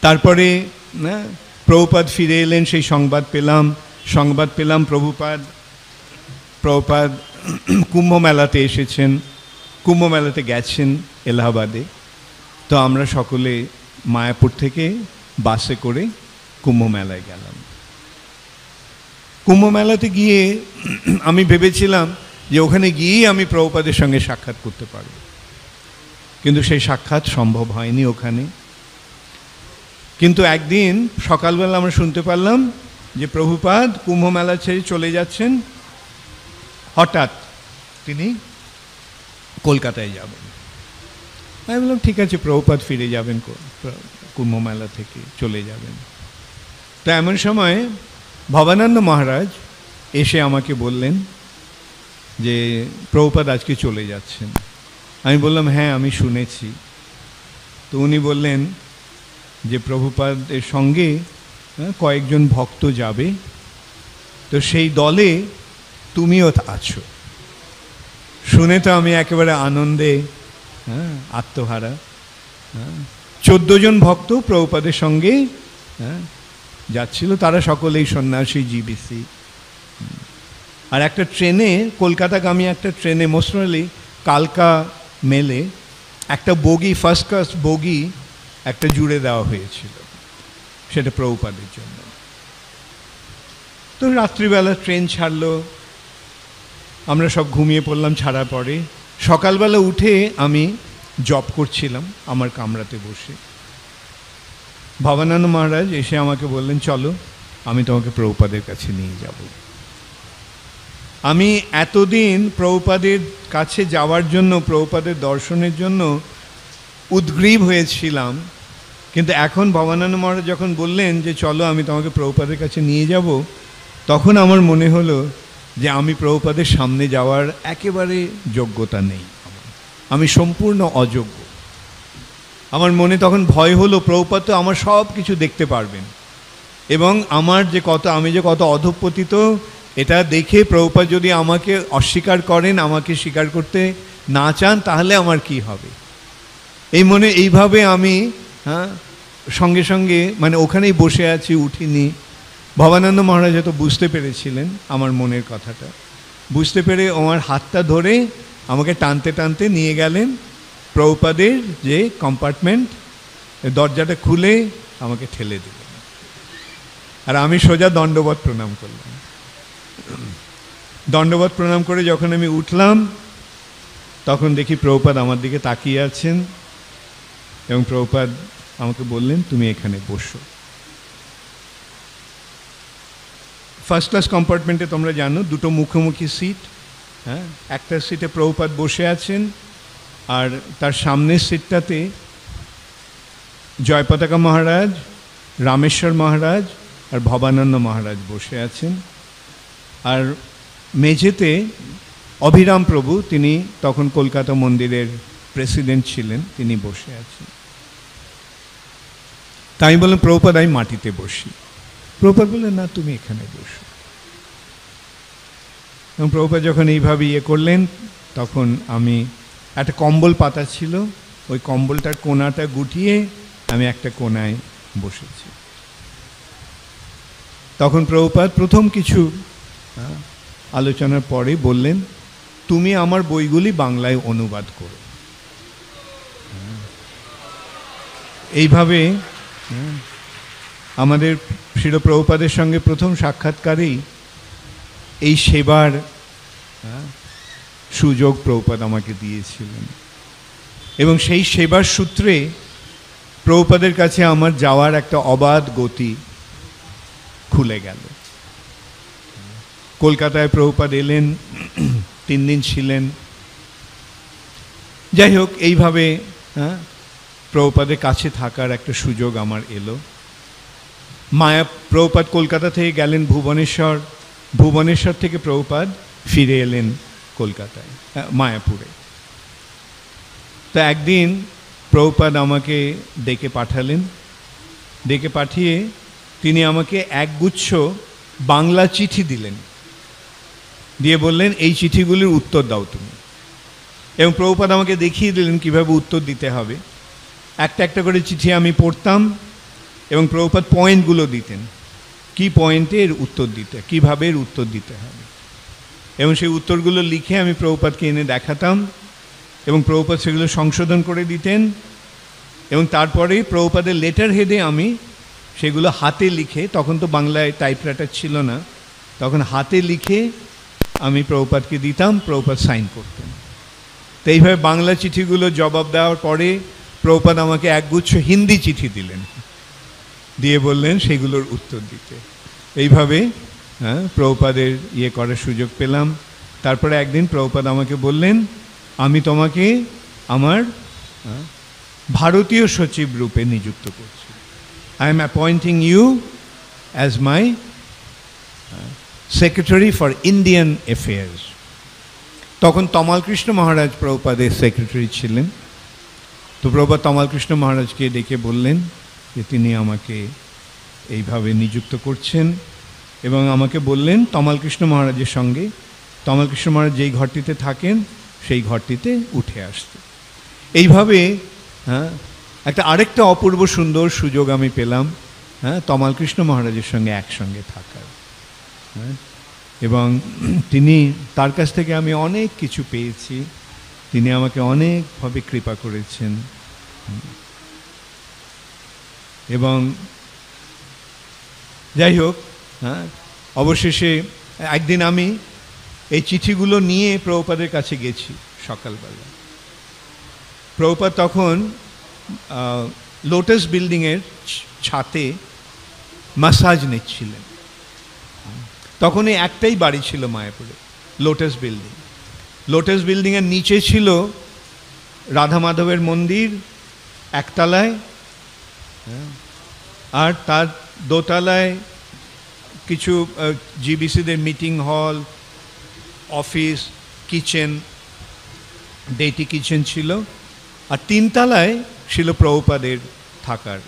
তারপরে প্রভুপাদ ফিরে এলেন, সেই সংবাদ পেলাম প্রভুপাদ কুম্ভ মেলাতে এসেছেন, কুম্ভ মেলাতে গেছেন এলাহাবাদে। তো আমরা সকলে মায়াপুর থেকে বাসে করে কুম্ভ মেলায় গেলাম। কুম্ভ মেলাতে গিয়ে আমি ভেবেছিলাম যে ওখানে গিয়েই আমি প্রভুপাদের সঙ্গে সাক্ষাৎ করতে পারব, কিন্তু সেই সাক্ষাৎ সম্ভব হয়নি ওখানে। কিন্তু একদিন সকালবেলা আমরা শুনতে পারলাম যে প্রভুপাদ কুম্ভ মেলা ছেড়ে চলে যাচ্ছেন, হঠাৎ তিনি কলকাতায় যাবেন। আমি বললাম ঠিক আছে প্রভুপাদ ফিরে যাবেন, কুম্ভ মেলা থেকে চলে যাবেন। তো এমন সময় ভবানন্দ মহারাজ এসে আমাকে বললেন যে প্রভুপাদ আজকে চলে যাচ্ছেন। আমি বললাম হ্যাঁ আমি শুনেছি। তো উনি বললেন যে প্রভুপাদের সঙ্গে কয়েকজন ভক্ত যাবে, তো সেই দলে তুমিও আছো। শুনে তো আমি একেবারে আনন্দে আত্মহারা। 14 জন ভক্ত প্রভুপাদের সঙ্গে যাচ্ছিল, তারা সকলেই সন্ন্যাসী জিবিসি। আর একটা ট্রেনে, কলকাতাগামী একটা ট্রেনে, মোস্টলি কালকা মেলে একটা বগি, ফার্স্ট ক্লাস বগি একটা জুড়ে দেওয়া হয়েছিল, সেটা প্রভুপাদের জন্য। তো রাত্রিবেলা ট্রেন ছাড়লো, আমরা সব ঘুমিয়ে পড়লাম ছাড়ার পরে। সকালবেলা উঠে আমি জব করছিলাম আমার কামরাতে বসে। ভবানন্দ মহারাজ এসে আমাকে বললেন চলো আমি তোমাকে প্রভুপাদের কাছে নিয়ে যাব। আমি এতদিন প্রভুপাদের কাছে যাওয়ার জন্য, প্রভুপাদের দর্শনের জন্য উদ্গ্রীব হয়েছিলাম, কিন্তু এখন ভবানন্দ মহারাজ যখন বললেন যে চলো আমি তোমাকে প্রভুপাদের কাছে নিয়ে যাব, তখন আমার মনে হলো যে আমি প্রভুপাদের সামনে যাওয়ার একেবারে যোগ্যতা নেই, আমি সম্পূর্ণ অযোগ্য। আমার মনে তখন ভয় হলো প্রভুপাদ তো আমার সব কিছু দেখতে পারবেন, এবং আমার যে আমি যে কত অধঃপতিত এটা দেখে প্রভুপাদ যদি আমাকে অস্বীকার করেন, আমাকে স্বীকার করতে না চান, তাহলে আমার কি হবে। এইভাবে আমি সঙ্গে সঙ্গে মানে ওখানেই বসে আছি, উঠিনি। ভবানন্দ মহারাজ হয়তো বুঝতে পেরেছিলেন আমার মনের কথাটা, বুঝতে পেরে আমার হাতটা ধরে আমাকে টানতে টানতে নিয়ে গেলেন প্রভুপাদের যে কম্পার্টমেন্ট, দরজাটা খুলে আমাকে ঠেলে দিলেন, আর আমি সোজা দণ্ডবত প্রণাম করলাম। দণ্ডবত প্রণাম করে যখন আমি উঠলাম, তখন দেখি প্রভুপাদ আমার দিকে তাকিয়ে আছেন, এবং প্রভুপাদ আমাকে বললেন তুমি এখানে বসো। ফার্স্ট ক্লাস কম্পার্টমেন্টে তোমরা জানো 2টো মুখোমুখি সিট, হ্যাঁ, একটা সিটে প্রভুপাদ বসে আছেন, আর তার সামনের সিটটাতে জয়পতাকা মহারাজ, রামেশ্বর মহারাজ আর ভবানন্দ মহারাজ বসে আছেন। আর মেঝেতে অভিরাম প্রভু, তিনি তখন কলকাতা মন্দিরের প্রেসিডেন্ট ছিলেন, তিনি বসে আছেন। তাই আমি বললাম, প্রভুপাদ আমি মাটিতে বসি। প্রভুপাদ বললেন, না তুমি এখানে বসো। এবং প্রভুপাদ যখন এইভাবে করলেন, তখন আমি একটা কম্বল পাতা ছিল, ওই কম্বলটার কোনাটা গুটিয়ে আমি একটা কোনায় বসেছি। তখন প্রভুপাদ প্রথম কিছু আলোচনার পরে বললেন, তুমি আমার বইগুলি বাংলায় অনুবাদ করো। এইভাবে আমাদের শিল প্রভুপাদের সঙ্গে প্রথম সাক্ষাৎকারেই এই সেবার সুযোগ প্রভুপাদ আমাকে দিয়েছিলেন, এবং সেই সেবার সূত্রে প্রভুপাদের কাছে আমার যাওয়ার একটা অবাধ গতি খুলে গেল। কলকাতায় প্রভুপাদ এলেন, 3 দিন ছিলেন। যাই হোক, এইভাবে প্রভুপাদের কাছে থাকার একটা সুযোগ আমার এলো। প্রভুপাদ কলকাতা থেকে গেলেন ভুবনেশ্বর, ভুবনেশ্বর থেকে প্রভুপাদ ফিরে এলেন কলকাতায়, মায়াপুরে। তো একদিন প্রভুপাদ আমাকে ডেকে পাঠালেন, ডেকে পাঠিয়ে তিনি আমাকে একগুচ্ছ বাংলা চিঠি দিলেন, দিয়ে বললেন, এই চিঠিগুলির উত্তর দাও তুমি। এবং প্রভুপাদ আমাকে দেখিয়ে দিলেন কীভাবে উত্তর দিতে হবে। একটা একটা করে চিঠি আমি পড়তাম, এবং প্রভুপাদ পয়েন্টগুলো দিতেন, কি পয়েন্টে এর উত্তর দিতে, কীভাবে এর উত্তর দিতে হবে। এবং সেই উত্তরগুলো লিখে আমি প্রভুপাদকে এনে দেখাতাম, এবং প্রভুপাদ সেগুলো সংশোধন করে দিতেন। এবং তারপরে প্রভুপাদের লেটার হেডে আমি সেগুলো হাতে লিখে, তখন তো বাংলায় টাইপরাইটার ছিল না, তখন হাতে লিখে আমি প্রভুপাদকে দিতাম, প্রভুপাদ সাইন করতেন। তো এইভাবে বাংলা চিঠিগুলো জবাব দেওয়ার পরে প্রভুপাদ আমাকে একগুচ্ছ হিন্দি চিঠি দিলেন, দিয়ে বললেন সেগুলোর উত্তর দিতে। এইভাবে প্রভুপাদের করার সুযোগ পেলাম। তারপরে একদিন প্রভুপাদ আমাকে বললেন, আমি তোমাকে আমার ভারতীয় সচিব রূপে নিযুক্ত করছি। I am appointing you as my Secretary for Indian Affairs. তখন তমাল কৃষ্ণ মহারাজ প্রভুপাদের সেক্রেটারি ছিলেন। তো প্রভুপাদ তমাল কৃষ্ণ মহারাজকে ডেকে বললেন যে তিনি আমাকে এইভাবে নিযুক্ত করছেন, এবং আমাকে বললেন তমাল কৃষ্ণ মহারাজের সঙ্গে, তমাল কৃষ্ণ মহারাজ যেই ঘরটিতে থাকেন সেই ঘরটিতে উঠে আসতে। এইভাবে একটা আরেকটা অপূর্ব সুন্দর সুযোগ আমি পেলাম তমাল কৃষ্ণ মহারাজের সঙ্গে একসঙ্গে থাকার। এবং তিনি, তার কাছ থেকে আমি অনেক কিছু পেয়েছি, তিনি আমাকে অনেকভাবে কৃপা করেছেন। এবং যাই হোক, অবশেষে একদিন আমি এই চিঠিগুলো নিয়ে প্রভুপাদের কাছে গেছি সকালবেলা। প্রভুপাদ তখন লোটাস বিল্ডিংয়ের ছাতে ম্যাসাজ নিচ্ছিলেন। তখন এই একটাই বাড়ি ছিল মায়াপুরে, লোটাস বিল্ডিং। লোটাস বিল্ডিংয়ের নিচে ছিল রাধা মাধবের মন্দির একতলায়, আর তার দোতলায় কিছু জিবিসিদের মিটিং হল, অফিস, কিচেন, ডেটি কিচেন ছিল, আর 3 তলায় ছিল প্রভুপাদের থাকার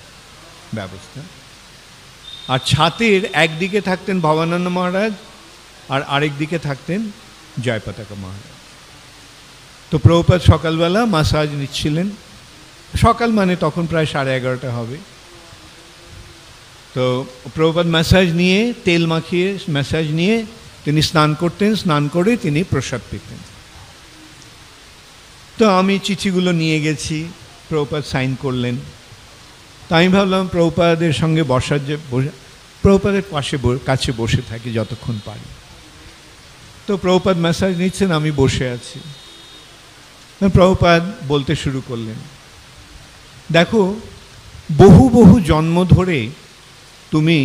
ব্যবস্থা। আর ছাতের একদিকে থাকতেন ভবানন্দ মহারাজ, আর আরেক দিকে থাকতেন জয়পতাকা মহারাজ। তো প্রভুপাদ সকালবেলা ম্যাসাজ নিচ্ছিলেন, সকাল মানে তখন প্রায় 11:30 হবে। তো প্রভুপাদ ম্যাসাজ নিয়ে, তেল মাখিয়ে ম্যাসাজ নিয়ে তিনি স্নান করতেন, স্নান করে তিনি প্রসাদ পেতেন। তো আমি চিঠিগুলো নিয়ে গেছি, প্রভুপাদ সাইন করলেন। তো আমি ভাবলাম প্রভুপাদের সঙ্গে বসার যে, প্রভুপাদের কাছে বসে থাকি যতক্ষণ পারি। তো প্রভুপাদ ম্যাসাজ নিচ্ছেন, আমি বসে আছি। প্রভুপাদ বলতে শুরু করলেন, দেখো বহু বহু জন্ম ধরে তুমি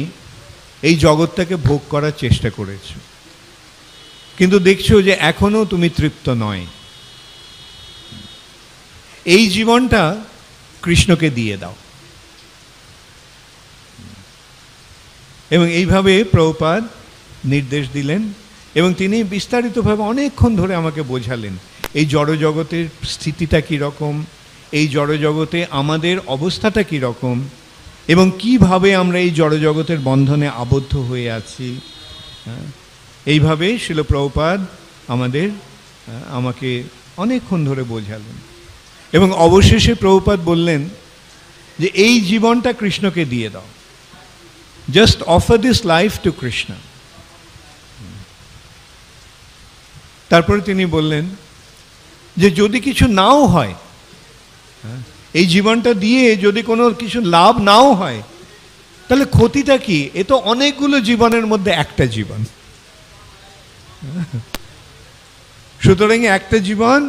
এই জগৎটাকে ভোগ করার চেষ্টা করেছো, কিন্তু দেখছো যে এখনো তুমি তৃপ্ত নয়। এই জীবনটা কৃষ্ণকে দিয়ে দাও। এবং এইভাবে প্রভুপাদ নির্দেশ দিলেন এবং তিনি বিস্তারিতভাবে অনেকক্ষণ ধরে আমাকে বোঝালেন এই জড়জগতের স্থিতিটা কীরকম, এই জড়জগতে আমাদের অবস্থাটা কীরকম, এবং কিভাবে আমরা এই জড়জগতের বন্ধনে আবদ্ধ হয়ে আছি। এইভাবে শিল প্রভুপাদ আমাকে অনেকক্ষণ ধরে বোঝালেন। এবং অবশেষে প্রভুপাদ বললেন যে এই জীবনটা কৃষ্ণকে দিয়ে দাও, just offer this life to Krishna. তারপরে তিনি বললেন যে যদি কিছু নাও হয়, এই জীবনটা দিয়ে যদি কোনো কিছু লাভ নাও হয়, তাহলে ক্ষতিটা কি? এ তো অনেকগুলো জীবনের মধ্যে একটা জীবন, সুতরাং একটা জীবন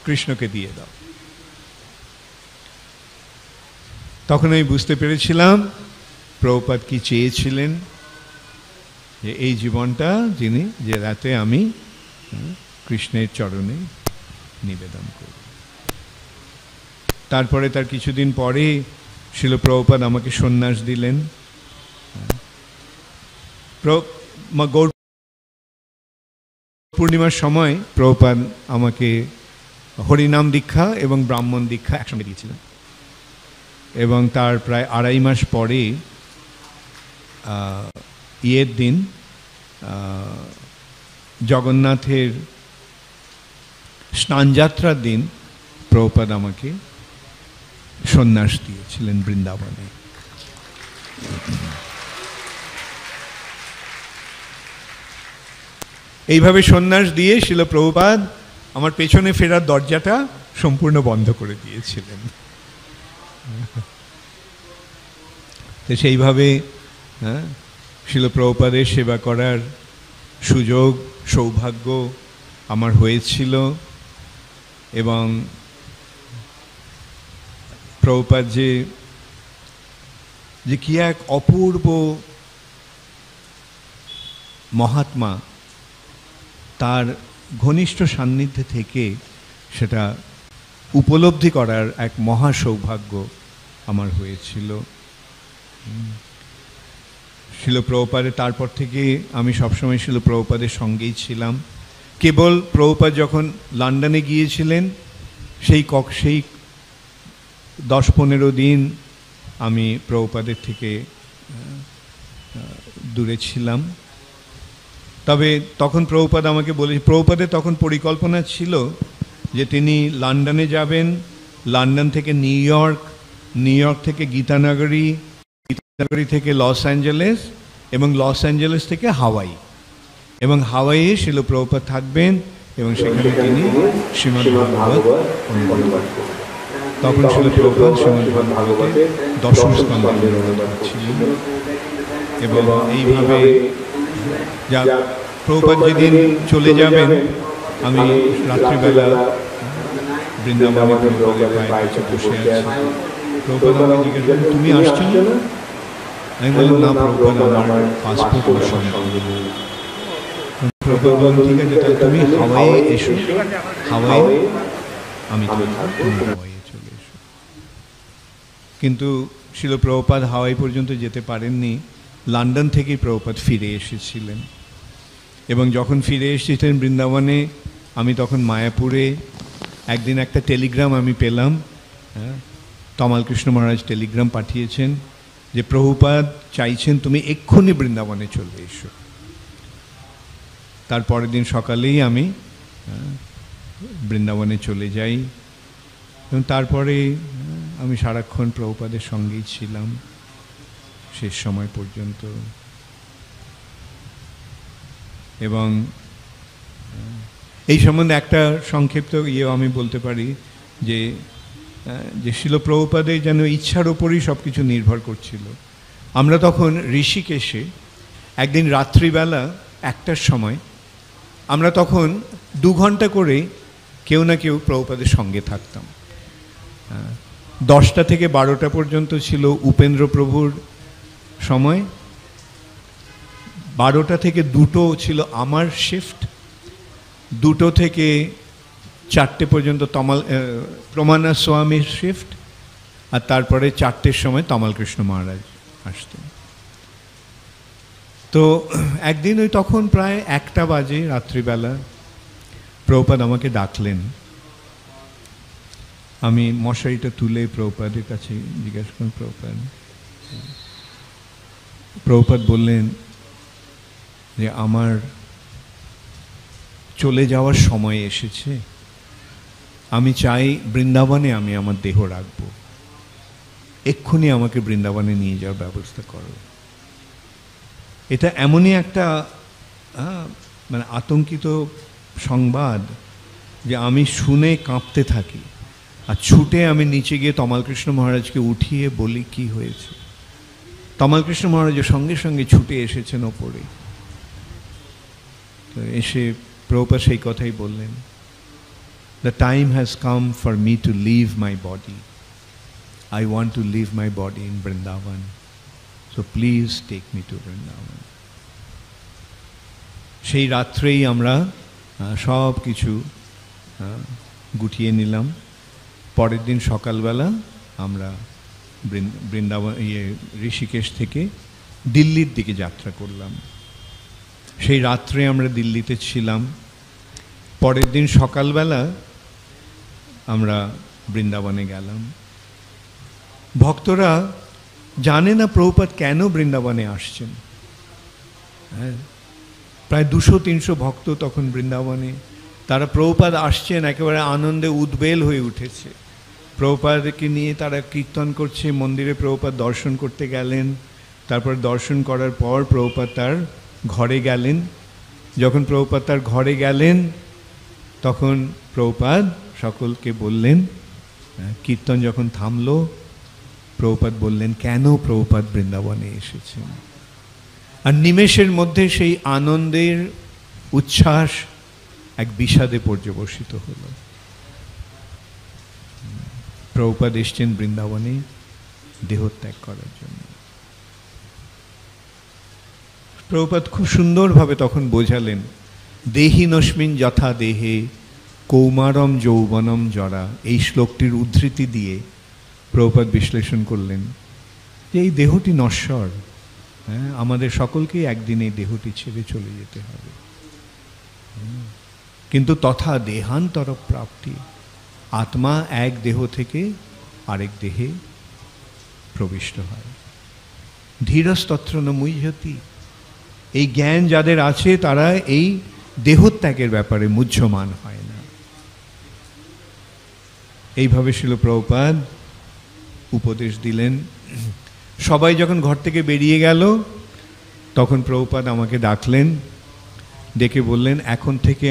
কৃষ্ণকে দিয়ে দাও। তখন আমি বুঝতে পেরেছিলাম প্রভুপাদ কি চেয়েছিলেন, যে এই জীবনটা যে রাতে আমি কৃষ্ণের চরণে নিবেদন করব। তারপরে তার কিছুদিন পরে শিল প্রভুপাদ আমাকে সন্ন্যাস দিলেন। গৌর পূর্ণিমার সময় প্রভুপাদ আমাকে হরিনাম দীক্ষা এবং ব্রাহ্মণ দীক্ষা একসঙ্গে দিয়েছিলেন, এবং তার প্রায় 2.5 মাস পরে ইয়ের দিন, জগন্নাথের স্নানযাত্রার দিন প্রভুপাদ আমাকে সন্ন্যাস দিয়েছিলেন বৃন্দাবনে। এইভাবে সন্ন্যাস দিয়ে শিল প্রভুপাদ আমার পেছনে ফেরার দরজাটা সম্পূর্ণ বন্ধ করে দিয়েছিলেন। তো সেইভাবে শিল প্রভুপাদের সেবা করার সুযোগ সৌভাগ্য আমার হয়েছিল, এবং প্রভুপাদ যে কি এক অপূর্ব মহাত্মা, তার ঘনিষ্ঠ সান্নিধ্যে থেকে সেটা উপলব্ধি করার এক মহা সৌভাগ্য আমার হয়েছিল। শিল প্রভুপাদের তারপর থেকে আমি সবসময় শিল প্রভুপাদের সঙ্গেই ছিলাম। কেবল প্রভুপাদ যখন লন্ডনে গিয়েছিলেন সেই 10-15 দিন আমি প্রভুপাদের থেকে দূরে ছিলাম। তবে তখন প্রভুপাদ আমাকে প্রভুপাদের তখন পরিকল্পনা ছিল যে তিনি লন্ডনে যাবেন, লন্ডন থেকে নিউ ইয়র্ক থেকে গীতানগরী থেকে লস অ্যাঞ্জেলেস, এবং লস অ্যাঞ্জেলেস থেকে হাওয়াই, এবং হাওয়াইয়ে শিল প্রভুপাদ থাকবেন, এবং সেখানে তিনি শ্রীমদ্ ভাগবত অনুবাদ করবেন। তখন শিল প্রভুপাদ শ্রীমদ্ ভাগবতের 10ম স্কন্ধে অনুবাদ ছিলেন। এবং এইভাবে প্রভুপাদ যেদিন চলে যাবেন, আমি রাত্রিবেলা বৃন্দাবনে প্রভুপাদের পায়ের কাছে বসে আছি। প্রভুপাদ আমাকে জিজ্ঞেস করেন, তুমি আসছো না? আমি বললাম, না প্রভুপাদ, আমার পাসপোর্ট বসানো। প্রভুপাদ বললেন, ঠিক আছে, তাহলে তুমি হাওয়াইয়ে এসো, হাওয়াইয়ে আমি হাওয়াইয়ে চলে এসো। কিন্তু শিল প্রভুপাদ হাওয়াই পর্যন্ত যেতে পারেননি, লন্ডন থেকেই প্রভুপাদ ফিরে এসেছিলেন। এবং যখন ফিরে এসেছিলেন বৃন্দাবনে, আমি তখন মায়াপুরে একদিন একটা টেলিগ্রাম আমি পেলাম, তমাল কৃষ্ণ মহারাজ টেলিগ্রাম পাঠিয়েছেন যে প্রভুপাদ চাইছেন তুমি এক্ষুনি বৃন্দাবনে চলে এসো। তারপরের দিন সকালেই আমি বৃন্দাবনে চলে যাই, এবং তারপরে আমি সারাক্ষণ প্রভুপাদের সঙ্গেই ছিলাম শেষ সময় পর্যন্ত। এবং এই সম্বন্ধে একটা সংক্ষিপ্ত আমি বলতে পারি যে শিল প্রভুপাদের যেন ইচ্ছার ওপরই সব কিছু নির্ভর করছিল। আমরা তখন ঋষিকেশে একদিন রাত্রিবেলা 1টার সময় আমরা তখন 2 ঘন্টা করে কেউ না কেউ প্রভুপাদের সঙ্গে থাকতাম। 10টা থেকে 12টা পর্যন্ত ছিল উপেন্দ্র প্রভুর সময়, 12টা থেকে 2টো ছিল আমার শিফট, 2টো থেকে 4টে পর্যন্ত প্রমানা স্বামীর শিফট, আর তারপরে 4টের সময় তমাল কৃষ্ণ মহারাজ আসতেন। তো একদিন ওই তখন প্রায় 1টা বাজে রাত্রিবেলা, প্রভুপাদ আমাকে ডাকলেন। আমি মশারিটা তুলে প্রভুপাদের কাছে জিজ্ঞাসা করলাম, প্রভুপাদ বললেন যে আমার চলে যাওয়ার সময় এসেছে, আমি চাই বৃন্দাবনে আমি আমার দেহ রাখবো, এক্ষুনি আমাকে বৃন্দাবনে নিয়ে যাওয়ার ব্যবস্থা করো। এটা এমনই একটা মানে আতঙ্কিত সংবাদ যে আমি শুনে কাঁপতে থাকি, আর ছুটে আমি নিচে গিয়ে তমালকৃষ্ণ মহারাজকে উঠিয়ে বলি কি হয়েছে। তমালকৃষ্ণ মহারাজের সঙ্গে সঙ্গে ছুটে এসেছেন ওপরে। তো এসে প্রভুপাদ সেই কথাই বললেন, the time has come for me to leave my body, I want to leave my body in Vrindavan, so please take me to Vrindavan. সেই রাত্রেই আমরা সব কিছু গুটিয়ে নিলাম। পরের দিন সকালবেলা আমরা বৃন্দাবন ঋষিকেশ থেকে দিল্লির দিকে যাত্রা করলাম। সেই রাত্রে আমরা দিল্লিতে ছিলাম। পরের দিন সকালবেলা আমরা বৃন্দাবনে গেলাম। ভক্তরা জানে না প্রভুপাদ কেন বৃন্দাবনে আসছেন। হ্যাঁ, প্রায় 200-300 ভক্ত তখন বৃন্দাবনে। তারা প্রভুপাদ আসছেন একেবারে আনন্দে উদ্বেল হয়ে উঠেছে। প্রভুপাদকে নিয়ে তারা কীর্তন করছে। মন্দিরে প্রভুপাদ দর্শন করতে গেলেন। তারপর দর্শন করার পর প্রভুপাদ তার ঘরে গেলেন। যখন প্রভুপাদ তার ঘরে গেলেন তখন প্রভুপাদ সকলকে বললেন, কীর্তন যখন থামলো প্রভুপাদ বললেন কেন প্রভুপাদ বৃন্দাবনে এসেছেন। আর নিমেষের মধ্যে সেই আনন্দের উচ্ছ্বাস এক বিষাদে পর্যবসিত হল। প্রভুপাদ এসছেন বৃন্দাবনে দেহত্যাগ করার জন্য। প্রভুপাদ খুব সুন্দরভাবে তখন বোঝালেন, দেহিনস্মিন যথা দেহে কৌমারম যৌবনম জরা। এই শ্লোকটির উদ্ধৃতি দিয়ে প্রভুপাদ বিশ্লেষণ করলেন যে এই দেহটি নশ্বর। হ্যাঁ, আমাদের সকলকেই একদিন এই দেহটি ছেড়ে চলে যেতে হবে। কিন্তু তথা দেহান্তর প্রাপ্তি, আত্মা এক দেহ থেকে আরেক দেহে প্রবিষ্ট হয়। ধীরস্তত্র ন মুহ্যতি। এই জ্ঞান যাদের আছে তারা এই দেহত্যাগের ব্যাপারে মুহ্যমান হয় না। এইভাবে শিল প্রভুপাদ উপদেশ দিলেন। সবাই যখন ঘর থেকে বেরিয়ে গেল তখন প্রভুপাদ আমাকে ডাকলেন, ডেকে বললেন এখন থেকে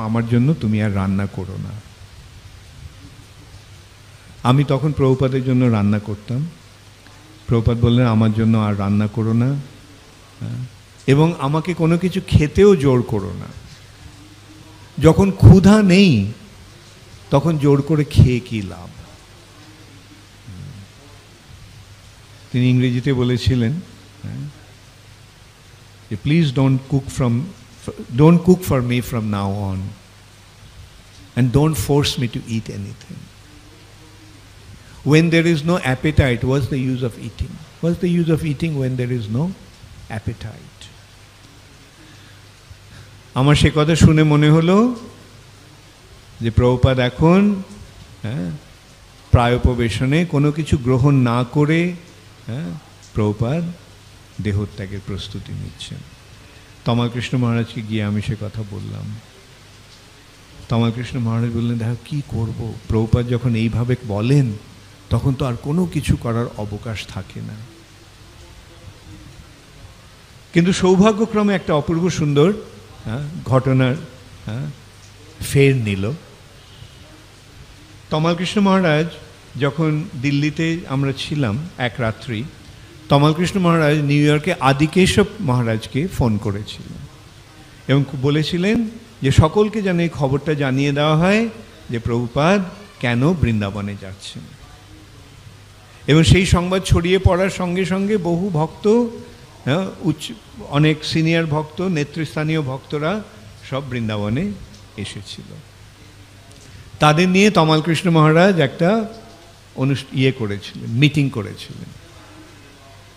আমার জন্য তুমি আর রান্না করো না। আমি তখন প্রভুপাদের জন্য রান্না করতাম। প্রভুপাদ বললেন আমার জন্য আর রান্না করো না, এবং আমাকে কোনো কিছু খেতেও জোর করো না। যখন ক্ষুধা নেই তখন জোর করে খেয়ে কি লাভ। তিনি ইংরেজিতে বলেছিলেন যে please don't cook for me from now on and don't force me to eat anything. When there is no appetite, what's the use of eating? What's the use of eating when there is no appetite? আমার সে কথা শুনে মনে হলো যে প্রভুপাদ এখন প্রায়োপবেশনে কোনো কিছু গ্রহণ না করে প্রভুপাদ দেহত্যাগের প্রস্তুতি নিচ্ছেন। তমালকৃষ্ণ মহারাজকে গিয়ে আমি সে কথা বললাম। তমালকৃষ্ণ মহারাজ বললেন দেখো কী করব, প্রভুপাদ যখন এইভাবে বলেন তখন তো আর কোনো কিছু করার অবকাশ থাকে না। কিন্তু সৌভাগ্যক্রমে একটা অপূর্ব সুন্দর ঘটনার ফের নিল। তমালকৃষ্ণ মহারাজ যখন দিল্লিতে আমরা ছিলাম এক রাত্রি, তমালকৃষ্ণ মহারাজ নিউ ইয়র্কে আদিকেশব মহারাজকে ফোন করেছিলেন এবং বলেছিলেন যে সকলকে যেন এই খবরটা জানিয়ে দেওয়া হয় যে প্রভুপাদ কেন বৃন্দাবনে যাচ্ছেন। এবং সেই সংবাদ ছড়িয়ে পড়ার সঙ্গে সঙ্গে বহু ভক্ত, অনেক সিনিয়র ভক্ত, নেতৃস্থানীয় ভক্তরা সব বৃন্দাবনে এসেছিল। তাদের নিয়ে তমালকৃষ্ণ মহারাজ একটা করেছিলেন, মিটিং করেছিলেন।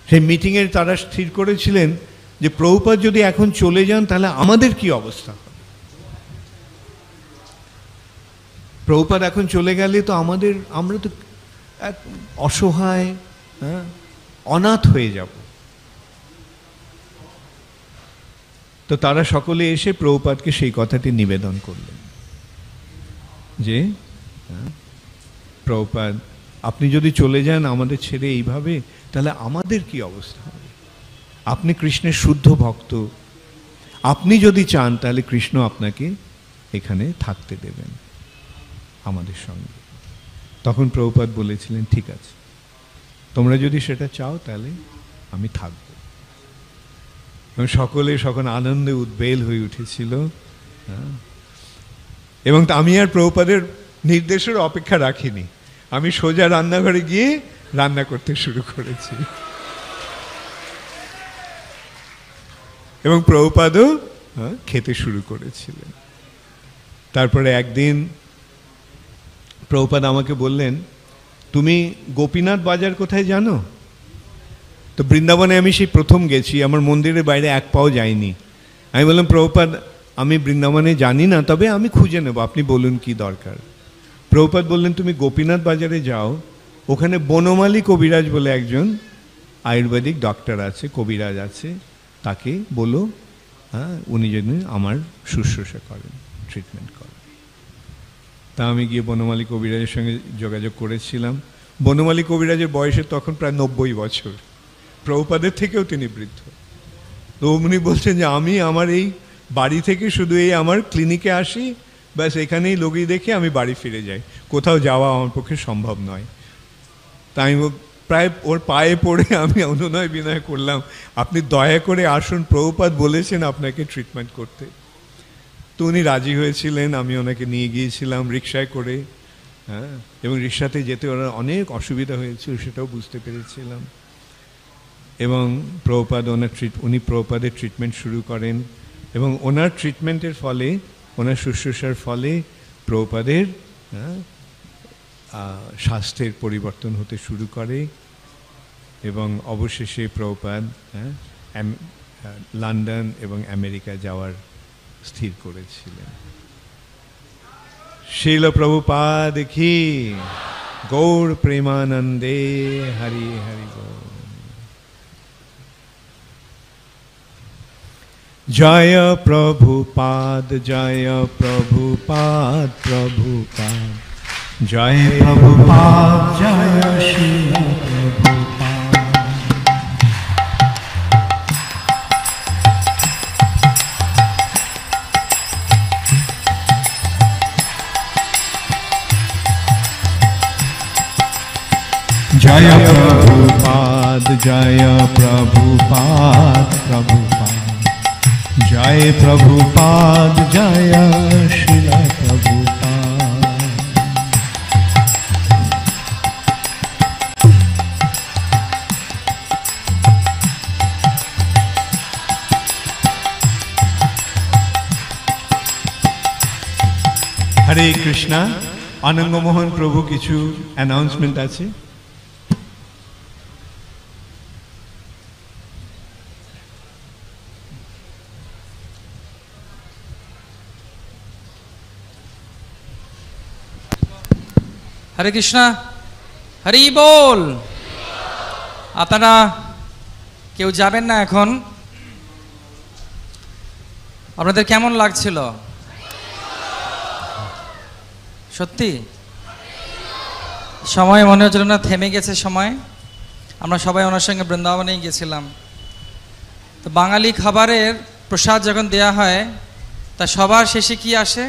সেই মিটিংয়ে তারা স্থির করেছিলেন যে প্রভুপাদ যদি এখন চলে যান তাহলে আমাদের কি অবস্থা হবে। প্রভুপাদ এখন চলে গেলে তো আমরা তো এক অসহায়, হ্যাঁ, অনাথ হয়ে যাব। তো তারা সকলে এসে প্রভুপাদকে সেই কথাটি নিবেদন করলেন যে প্রভুপাদ আপনি যদি চলে যান আমাদের ছেড়ে এইভাবে, তাহলে আমাদের কি অবস্থা হবে। আপনি কৃষ্ণের শুদ্ধ ভক্ত, আপনি যদি চান তাহলে কৃষ্ণ আপনাকে এখানে থাকতে দেবেন আমাদের সঙ্গে। তখন প্রভুপাদ বলেছিলেন ঠিক আছে, তোমরা যদি সেটা চাও তাহলে আমি থাকব। এবং সকলে সকল আনন্দে উদ্বেল হয়ে উঠেছিল। এবং আমি আর প্রভুপাদের নির্দেশের অপেক্ষা রাখিনি, আমি সোজা রান্নাঘরে গিয়ে রান্না করতে শুরু করেছি। এবং প্রভুপাদও খেতে শুরু করেছিলেন। তারপরে একদিন প্রভুপাদ আমাকে বললেন, তুমি গোপীনাথ বাজার কোথায় জানো? তো বৃন্দাবনে আমি সেই প্রথম গেছি, আমার মন্দিরের বাইরে এক পাও যাইনি। আমি বললাম প্রভুপাদ আমি বৃন্দাবনে জানি না, তবে আমি খুঁজে নেব, আপনি বলুন কি দরকার। প্রভুপাদ বললেন তুমি গোপীনাথ বাজারে যাও, ওখানে বনমালী কবিরাজ বলে একজন আয়ুর্বেদিক ডক্টর আছে, কবিরাজ আছে, তাকে বলো হ্যাঁ উনি যদি আমার শুশ্রূষা করেন, ট্রিটমেন্ট করেন। তা আমি গিয়ে বনমালী কবিরাজের সঙ্গে যোগাযোগ করেছিলাম। বনমালী কবিরাজের বয়সে তখন প্রায় 90 বছর, প্রভুপাদের থেকেও তিনি বৃদ্ধ। তো উনি বলছেন যে আমি আমার এই বাড়ি থেকে শুধু এই আমার ক্লিনিকে আসি, ব্যাস এখানেই রোগী দেখে আমি বাড়ি ফিরে যাই, কোথাও যাওয়া আমার পক্ষে সম্ভব নয়। তাই প্রায় ওর পায়ে পড়ে আমি অনুনয় বিনয় করলাম, আপনি দয়া করে আসুন, প্রভুপাদ বলেছেন আপনাকে ট্রিটমেন্ট করতে। তো উনি রাজি হয়েছিলেন, আমি ওনাকে নিয়ে গিয়েছিলাম রিক্সায় করে, হ্যাঁ, এবং রিক্সাতে যেতে ওনার অনেক অসুবিধা হয়েছিল সেটাও বুঝতে পেরেছিলাম। এবং প্রভুপাদ উনি প্রভুপাদের ট্রিটমেন্ট শুরু করেন, এবং ওনার ট্রিটমেন্টের ফলে, ওনার শুশ্রূষার ফলে প্রভুপাদের স্বাস্থ্যের পরিবর্তন হতে শুরু করে। এবং অবশেষে প্রভুপাদ লন্ডন এবং আমেরিকা যাওয়ার স্থির করেছিলেন। শিল প্রভুপাদ কি, গৌর প্রেমানন্দে, হরি হরি বল। জয় প্রভুপাদ, জয় প্রভুপাদ, প্রভুপাদ জয় প্রভুপাদ, জয় শিল প্রভুপাদ। জয় প্রভুপাদ, জয় প্রভুপাদ, প্রভুপাদ জয় প্রভুপাদ, জয় শিল প্রভুপাদ। হরে কৃষ্ণা। অনঙ্গমোহন প্রভু কিছু অ্যানাউন্সমেন্ট আছে।
হরে কৃষ্ণা, হরি বল। আপনারা কেউ যাবেন না এখন? আপনাদের কেমন লাগছিল? সত্যি সময় মনে হচ্ছিল না থেমে গেছে সময়। আমরা সবাই ওনার সঙ্গে বৃন্দাবনেই গেছিলাম। তো বাঙালি খাবারের প্রসাদ যখন দেয়া হয় তা সবার শেষে কি আসে?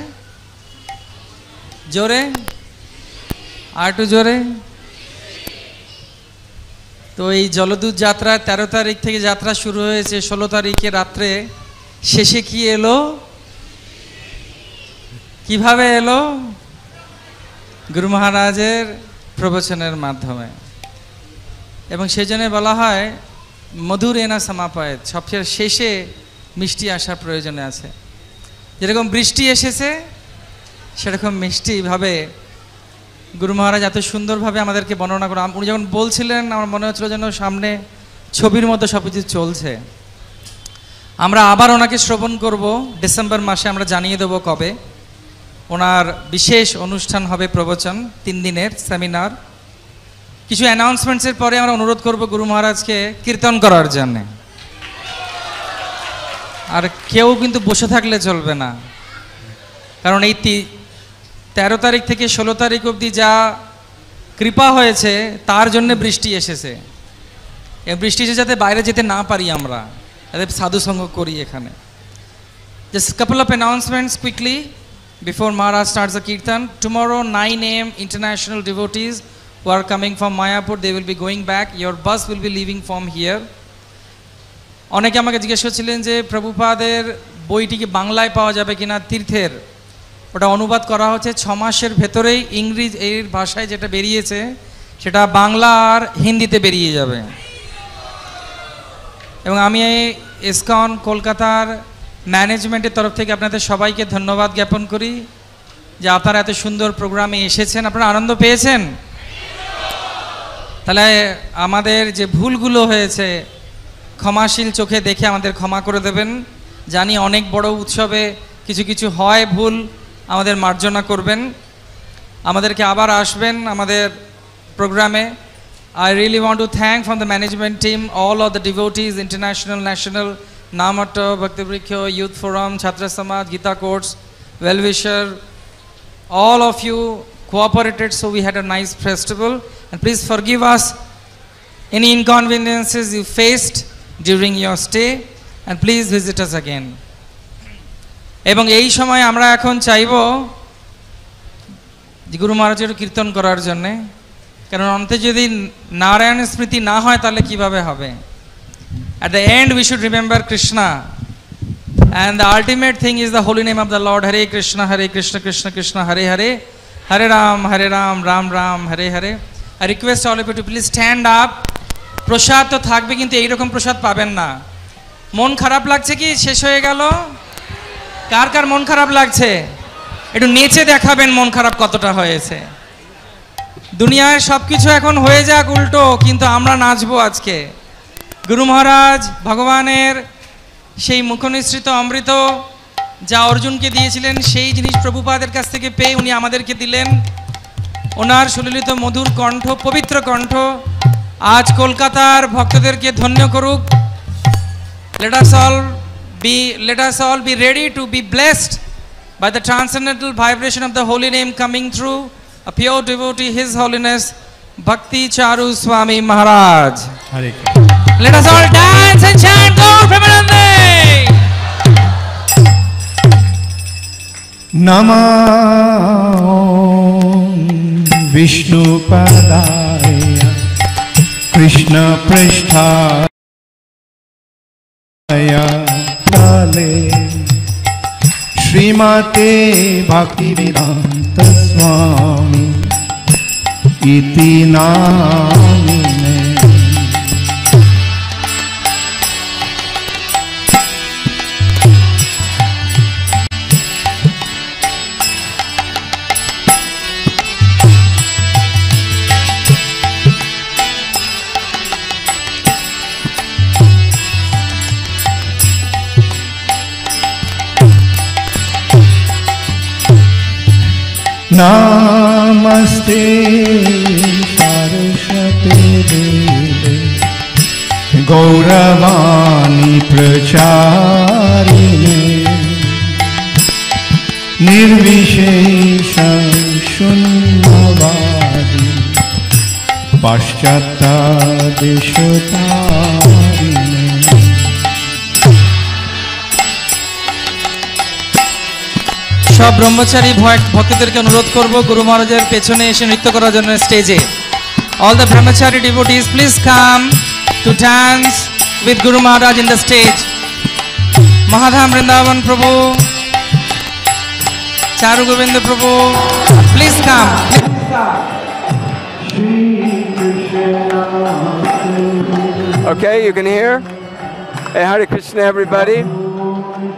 জোরে, আর একটু জোরে। তো এই জলদূত যাত্রা 13 তারিখ থেকে যাত্রা শুরু হয়েছে, 16 তারিখে রাত্রে শেষে কি এলো? কিভাবে এলো? গুরু মহারাজের প্রবচনের মাধ্যমে। এবং সেই জন্য বলা হয় মধুর এনা সমাপয়েত, সবচেয়ে শেষে মিষ্টি আসার প্রয়োজনে আছে। যেরকম বৃষ্টি এসেছে সেরকম মিষ্টিভাবে গুরু মহারাজ এত সুন্দরভাবে আমাদেরকে বর্ণনা করে। উনি যখন বলছিলেন আমার মনে হচ্ছিল যেন সামনে ছবির মতো সব কিছু চলছে। আমরা আবার ওনাকে শ্রবণ করব ডিসেম্বর মাসে, আমরা জানিয়ে দেবো কবে। ওনার বিশেষ অনুষ্ঠান হবে, প্রবচন 3 দিনের সেমিনার। কিছু অ্যানাউন্সমেন্টসের পরে আমরা অনুরোধ করব গুরু মহারাজকে কীর্তন করার জন্য। আর কেউ কিন্তু বসে থাকলে চলবে না, কারণ এই 13 তারিখ থেকে 16 তারিখ অবধি যা কৃপা হয়েছে তার জন্য বৃষ্টি এসেছে। এই বৃষ্টি যাতে বাইরে যেতে না পারি, আমরা যাতে সাধুসঙ্গ করি এখানে। Just a couple of announcements quickly before Maharaj starts the Kirtan. Tomorrow 9 AM international devotees who are coming from Mayapur, they will be going back. Your bus will be leaving from here. অনেকে আমাকে জিজ্ঞেস করছিলেন যে প্রভুপাদের বইটি কি বাংলায় পাওয়া যাবে কিনা, তীর্থের। ওটা অনুবাদ করা হচ্ছে 6 মাসের ভেতরেই। ইংরেজি এর ভাষায় যেটা বেরিয়েছে সেটা বাংলা আর হিন্দিতে বেরিয়ে যাবে। এবং আমি ইসকন কলকাতার ম্যানেজমেন্টের তরফ থেকে আপনাদের সবাইকে ধন্যবাদ জ্ঞাপন করি যে আপনারা এত সুন্দর প্রোগ্রামে এসেছেন। আপনারা আনন্দ পেয়েছেন? তাহলে আমাদের যে ভুলগুলো হয়েছে ক্ষমাশীল চোখে দেখে আমাদের ক্ষমা করে দেবেন। জানি অনেক বড় উৎসবে কিছু কিছু হয় ভুল, আমাদের মার্জনা করবেন। আমাদেরকে আবার আসবেন আমাদের প্রোগ্রামে। I really want to thank from the management team all of the devotees, international, national, Namato, Bhakti Vrikyo, Youth Forum, Chhatra Samaj, Gita Courts, well-wisher, all of you cooperated, so we had a nice festival. And please forgive us any inconveniences you faced during your stay, and please visit us again. এবং এই সময় আমরা এখন চাইব যে গুরু মহারাজের কীর্তন করার জন্যে, কারণ অন্তে যদি নারায়ণ স্মৃতি না হয় তাহলে কিভাবে হবে। At the end we should remember Krishna, and the ultimate thing is the holy name of the Lord. Hare Krishna, Krishna Krishna, Hare Hare, Hare Ram, Ram Ram, Hare Hare. I request all of you to please stand up. প্রসাদ তো থাকবে, কিন্তু এইরকম প্রসাদ পাবেন না। মন খারাপ লাগছে কি শেষ হয়ে গেল? কার কার মন খারাপ লাগছে? একটু নেচে দেখাবেন মন খারাপ কতটা হয়েছে। দুনিয়ায় সব কিছু এখন হয়ে যাক উল্টো, কিন্তু আমরা নাচবো আজকে। গুরু মহারাজ ভগবানের সেই মুখনিসৃত অমৃত যা অর্জুনকে দিয়েছিলেন, সেই জিনিস প্রভুপাদের কাছ থেকে পেয়ে উনি আমাদেরকে দিলেন। ওনার সুললিত মধুর কণ্ঠ, পবিত্র কণ্ঠ আজ কলকাতার ভক্তদেরকে ধন্য করুক। Let us all be ready to be blessed by the transcendental vibration of the holy name coming through a pure devotee, His Holiness Bhakti Charu Swami Maharaj.
Hare
Let us all dance and chant Gaur Premanande.
Namo Vishnu Padaya Krishna Pristhaya Tale Srimate Bhaktivedanta Swami Iti Namine. Namaste Saraswate Deve Gauravani Pracharine Nirvishesha Shunyavadi Paschata Deshotarine.
সব ব্রহ্মচারী ভক্তদেরকে অনুরোধ করব গুরু মহারাজের পেছনে এসে নৃত্য করার জন্য স্টেজে। All the brahmachari devotees, please come to dance with Guru Maharaj in the stage. Mahadham Vrindavan Prabhu, Charu Govinda Prabhu, please come.
Okay, you can hear? Hey, Hare Krishna, everybody.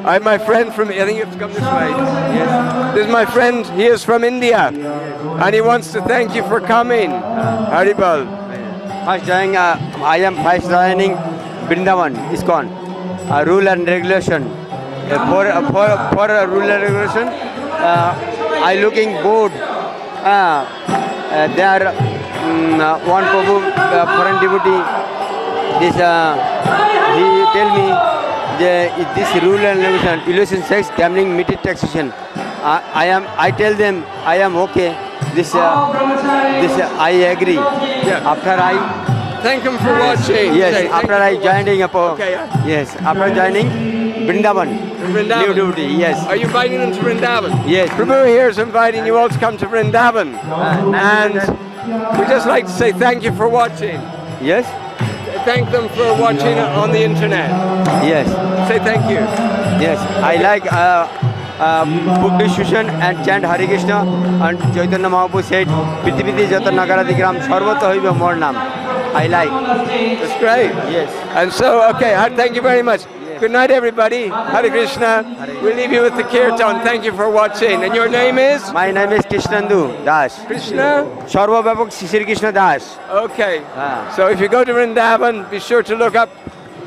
I have my friend from, I think you have to come this way. Yes. This is my friend, he is from India. And he wants to thank you for coming. Haribal.
I am first joining Vrindavan, ISKCON.
rule and regulation. For rule and regulation, I looking board. There one Prabhu foreign devotee. This he tell me this rule and regulation, illusion, sex, gambling, meted taxation. I tell them I am okay. This I agree.
Yeah.
After I
Thank him for watching.
yes,
Say,
after
thank
I
you for
joining up.
Okay, yeah.
Yes, after joining Vrindavan.
Vrindavan.
New devotee. Yes.
Are you inviting them to Vrindavan?
Yes.
Prabhu here is inviting you all to come to Vrindavan. And we just like to say thank you for watching.
Yes.
Thank them for watching on the internet.
Yes.
Say thank you.
Yes. I like book discussion and chant Hare Krishna, and Chaitanya Mahaprabhu said, "Prithiviti jata nagaradigram sarvata hoibe mor nam." I like.
That's great.
Yes.
And so, okay, thank you very much. Good night, everybody. Hare Krishna. We'll leave you with the kirtan. Thank you for watching. And your name is?
My name is Krishnandu Das.
Krishna?
Sarva Bapok Sri Krishna Das.
Okay.
Ah.
So if you go to Vrindavan, be sure to look up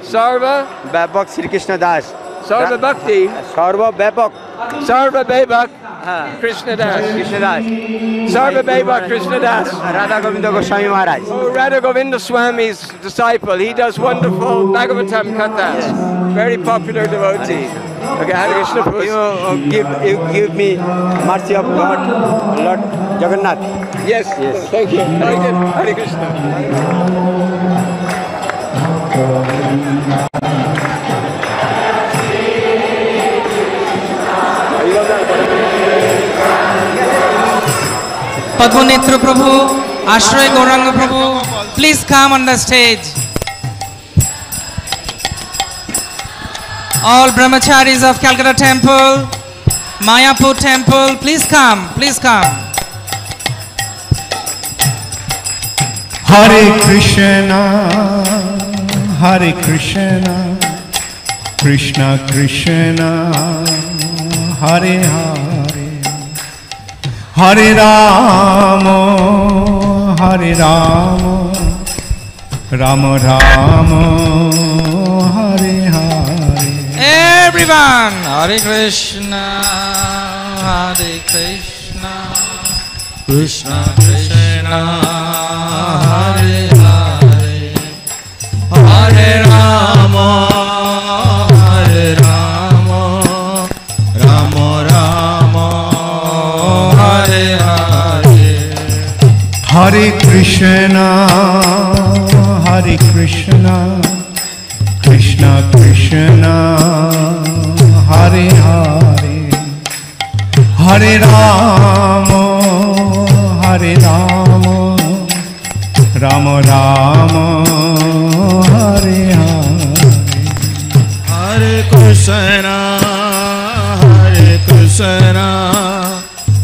Sarva,
Bapok Sri Krishna Das.
Sarva Bhakti,
Sarva Bapok
Sarva Bebak, Krishna Das.
Krishna Das.
Sarva Bebak, Krishna Das.
Radha Govinda Goswami Maharaj.
Oh, Radha Govinda Swami's disciple. He does wonderful Bhagavatam kathas. Very popular devotee. Okay, Hare Krishna.
You give me mercy of God, Lord Jagannath.
Yes,
Yes.
thank you. Very good. Hare Krishna.
Padmanitra Prabhu, Ashray Gauranga Prabhu, please come on the stage. All brahmacharis of Calcutta Temple, Mayapur Temple, please come, please come.
Hare Krishna, Krishna Krishna, Hare Hare, Hare Rama, Rama Rama, Hare Hare.
Everyone, Hare Krishna, Krishna Krishna, Hare Hare, Hare Rama, Rama Rama, Hare Hare.
Hare Krishna, Krishna Krishna, Hare Hare, Hare Rama, Rama Rama, Hare Hare.
Hare Krishna,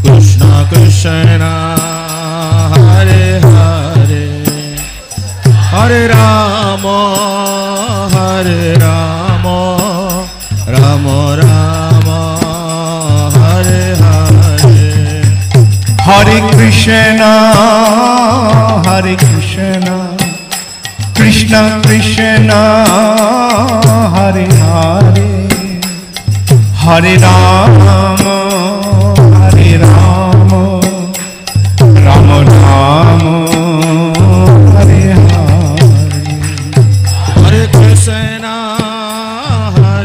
Krishna Krishna, Hare Hare, Hare Rama, Rama Rama, Hare Hare.
Hare Krishna, Krishna Krishna, Hare Hare, Hare Rama, Rama Rama, Hare Hare.
Hare Krishna,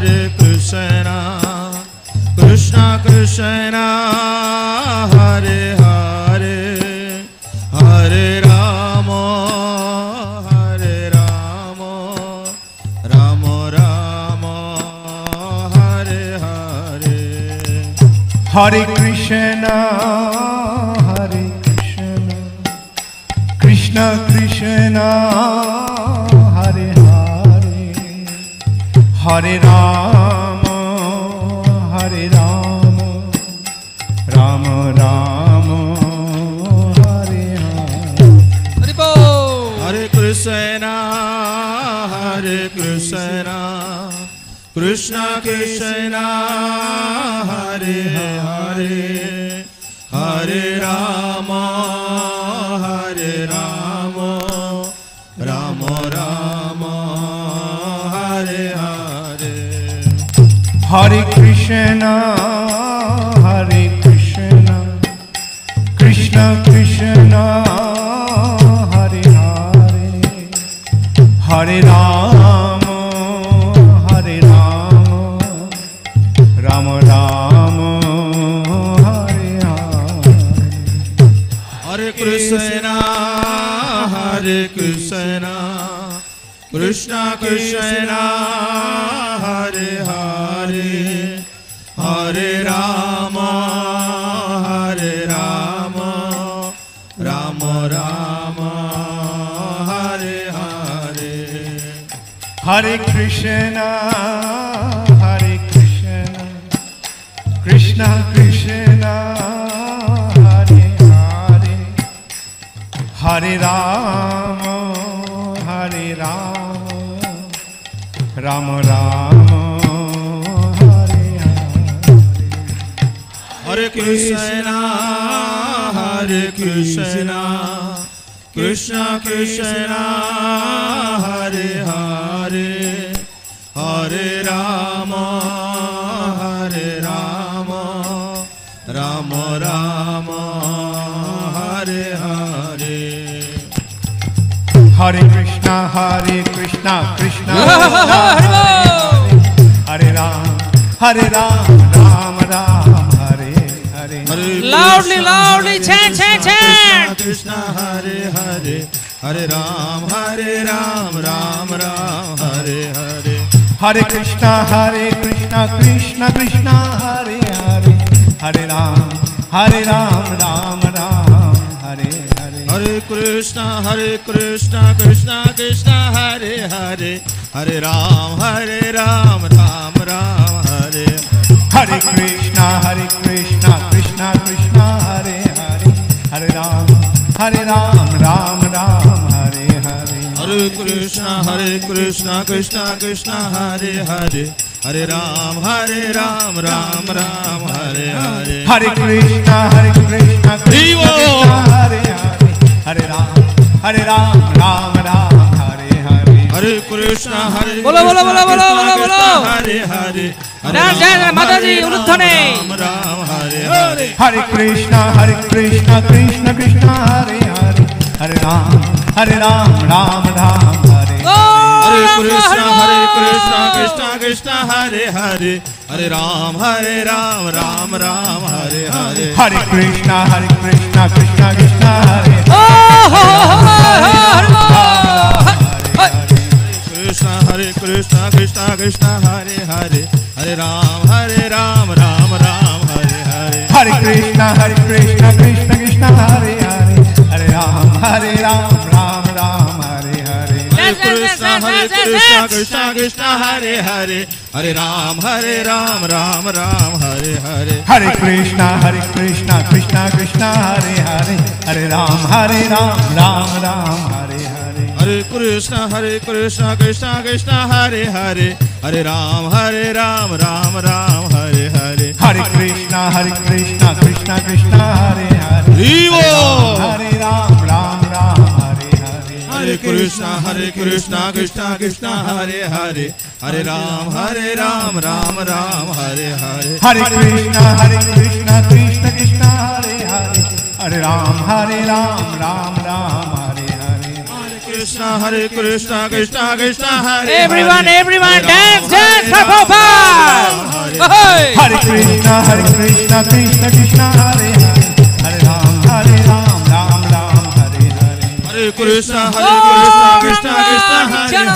Krishna Krishna, Hare Hare, Hare Rama, Rama Rama, Hare Hare.
Hare Krishna, Krishna Krishna, Hare Hare, Hare Rama, Rama Rama, Hare Hare.
Hari Bol.
Hare Krishna, Krishna Krishna, Hare Hare, Hare Rama, Rama Rama, Hare Hare.
Hare Krishna, Krishna Krishna, Hare Hare, Hare Rama, Rama Rama, Hare Hare.
Hare Krishna, Krishna Krishna, Hare Hare, Hare Rama, Rama Rama, Hare Hare.
Hare Krishna, Krishna Krishna, Hare Hare, Hare Rama, Rama Rama, Hare Hare.
Hare Krishna, Krishna Krishna, Hare Hare, Hare Rama, Rama Rama, Hare Hare.
Hare Krishna, Krishna Krishna, Hare Ram, Ram Ram, Hare Hare.
Loudly, chant.
Krishna, Hare Hare, Hare Ram, Ram Ram, Hare Hare.
Hare Krishna, Krishna Krishna, Hare Hare, Hare Ram, Ram Ram, Hare Hare.
Hare Krishna, Krishna Krishna, Hare Hare, Hare Ram, Ram Ram, Hare.
Hare Krishna, Krishna Krishna, Hare Hare, Hare Ram, Ram Ram, Hare Hare.
Hare Krishna, Krishna Krishna, Hare Hare, Hare Ram, Ram Ram, Hare Hare.
Hare Krishna, Krishna Krishna, Hare Hare, Hare Ram, Ram Hare Hare.
Hare Krishna,
Bolo.
Hare Hare,
Dance, Mataji, Uruddhane.
Ram Hare Hare.
Hare Krishna, Krishna Krishna, Hare Hare, Hare Ram, Ram Hare.
Hare Krishna, Krishna Hare Hare, Hare Ram, Ram Hare Hare.
Hare Krishna, Krishna Krishna, Hare
Krishna, Krishna Hare Hare, Hare Ram, Ram Hare Hare.
Hare Krishna, Krishna Krishna, Hare Hare, Hare Ram, Ram Hare Hare.
Hare Krishna, Krishna Hare Hare, Hare Ram, Ram Hare Hare.
Hare Krishna, Krishna Krishna, Hare Hare, Hare Ram, Ram Hare Hare.
Hare Krishna, Krishna Krishna, Hare Hare, Hare Ram, Ram Hare Hare.
Hare Krishna, Krishna Krishna, Hare Hare, Hare Ram, Ram Hare Hare.
Hare Krishna, Krishna Hare Hare, Hare Ram, Ram Hare Hare.
Hare Krishna, Krishna Krishna, Hare Hare, Hare Ram, Ram Hare Hare.
Krishna, Krishna Hare.
Everyone, dance, Prabhupada.
Hare Krishna, Krishna Krishna, Hare Hare, Hare Ram, Ram Hare Hare.
Hare Krishna, Krishna Hare Hare,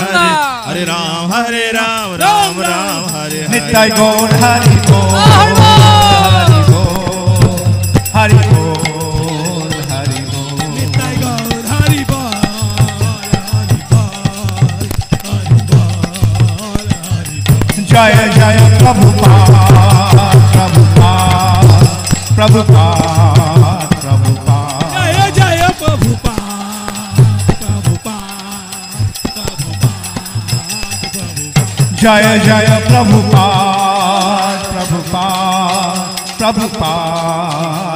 Hare Ram, Ram Hare Hare.
Nitai Gaur Hari Bol, Hari Bol, Hari Bol.
Nitai Gaur Hari Bol,
Jaya Jaya Prabhupada, Prabhupada, Prabhupada.
Jaya Jaya Prabhupada.
Jaya Jaya Prabhupada, Prabhupada, Prabhupada.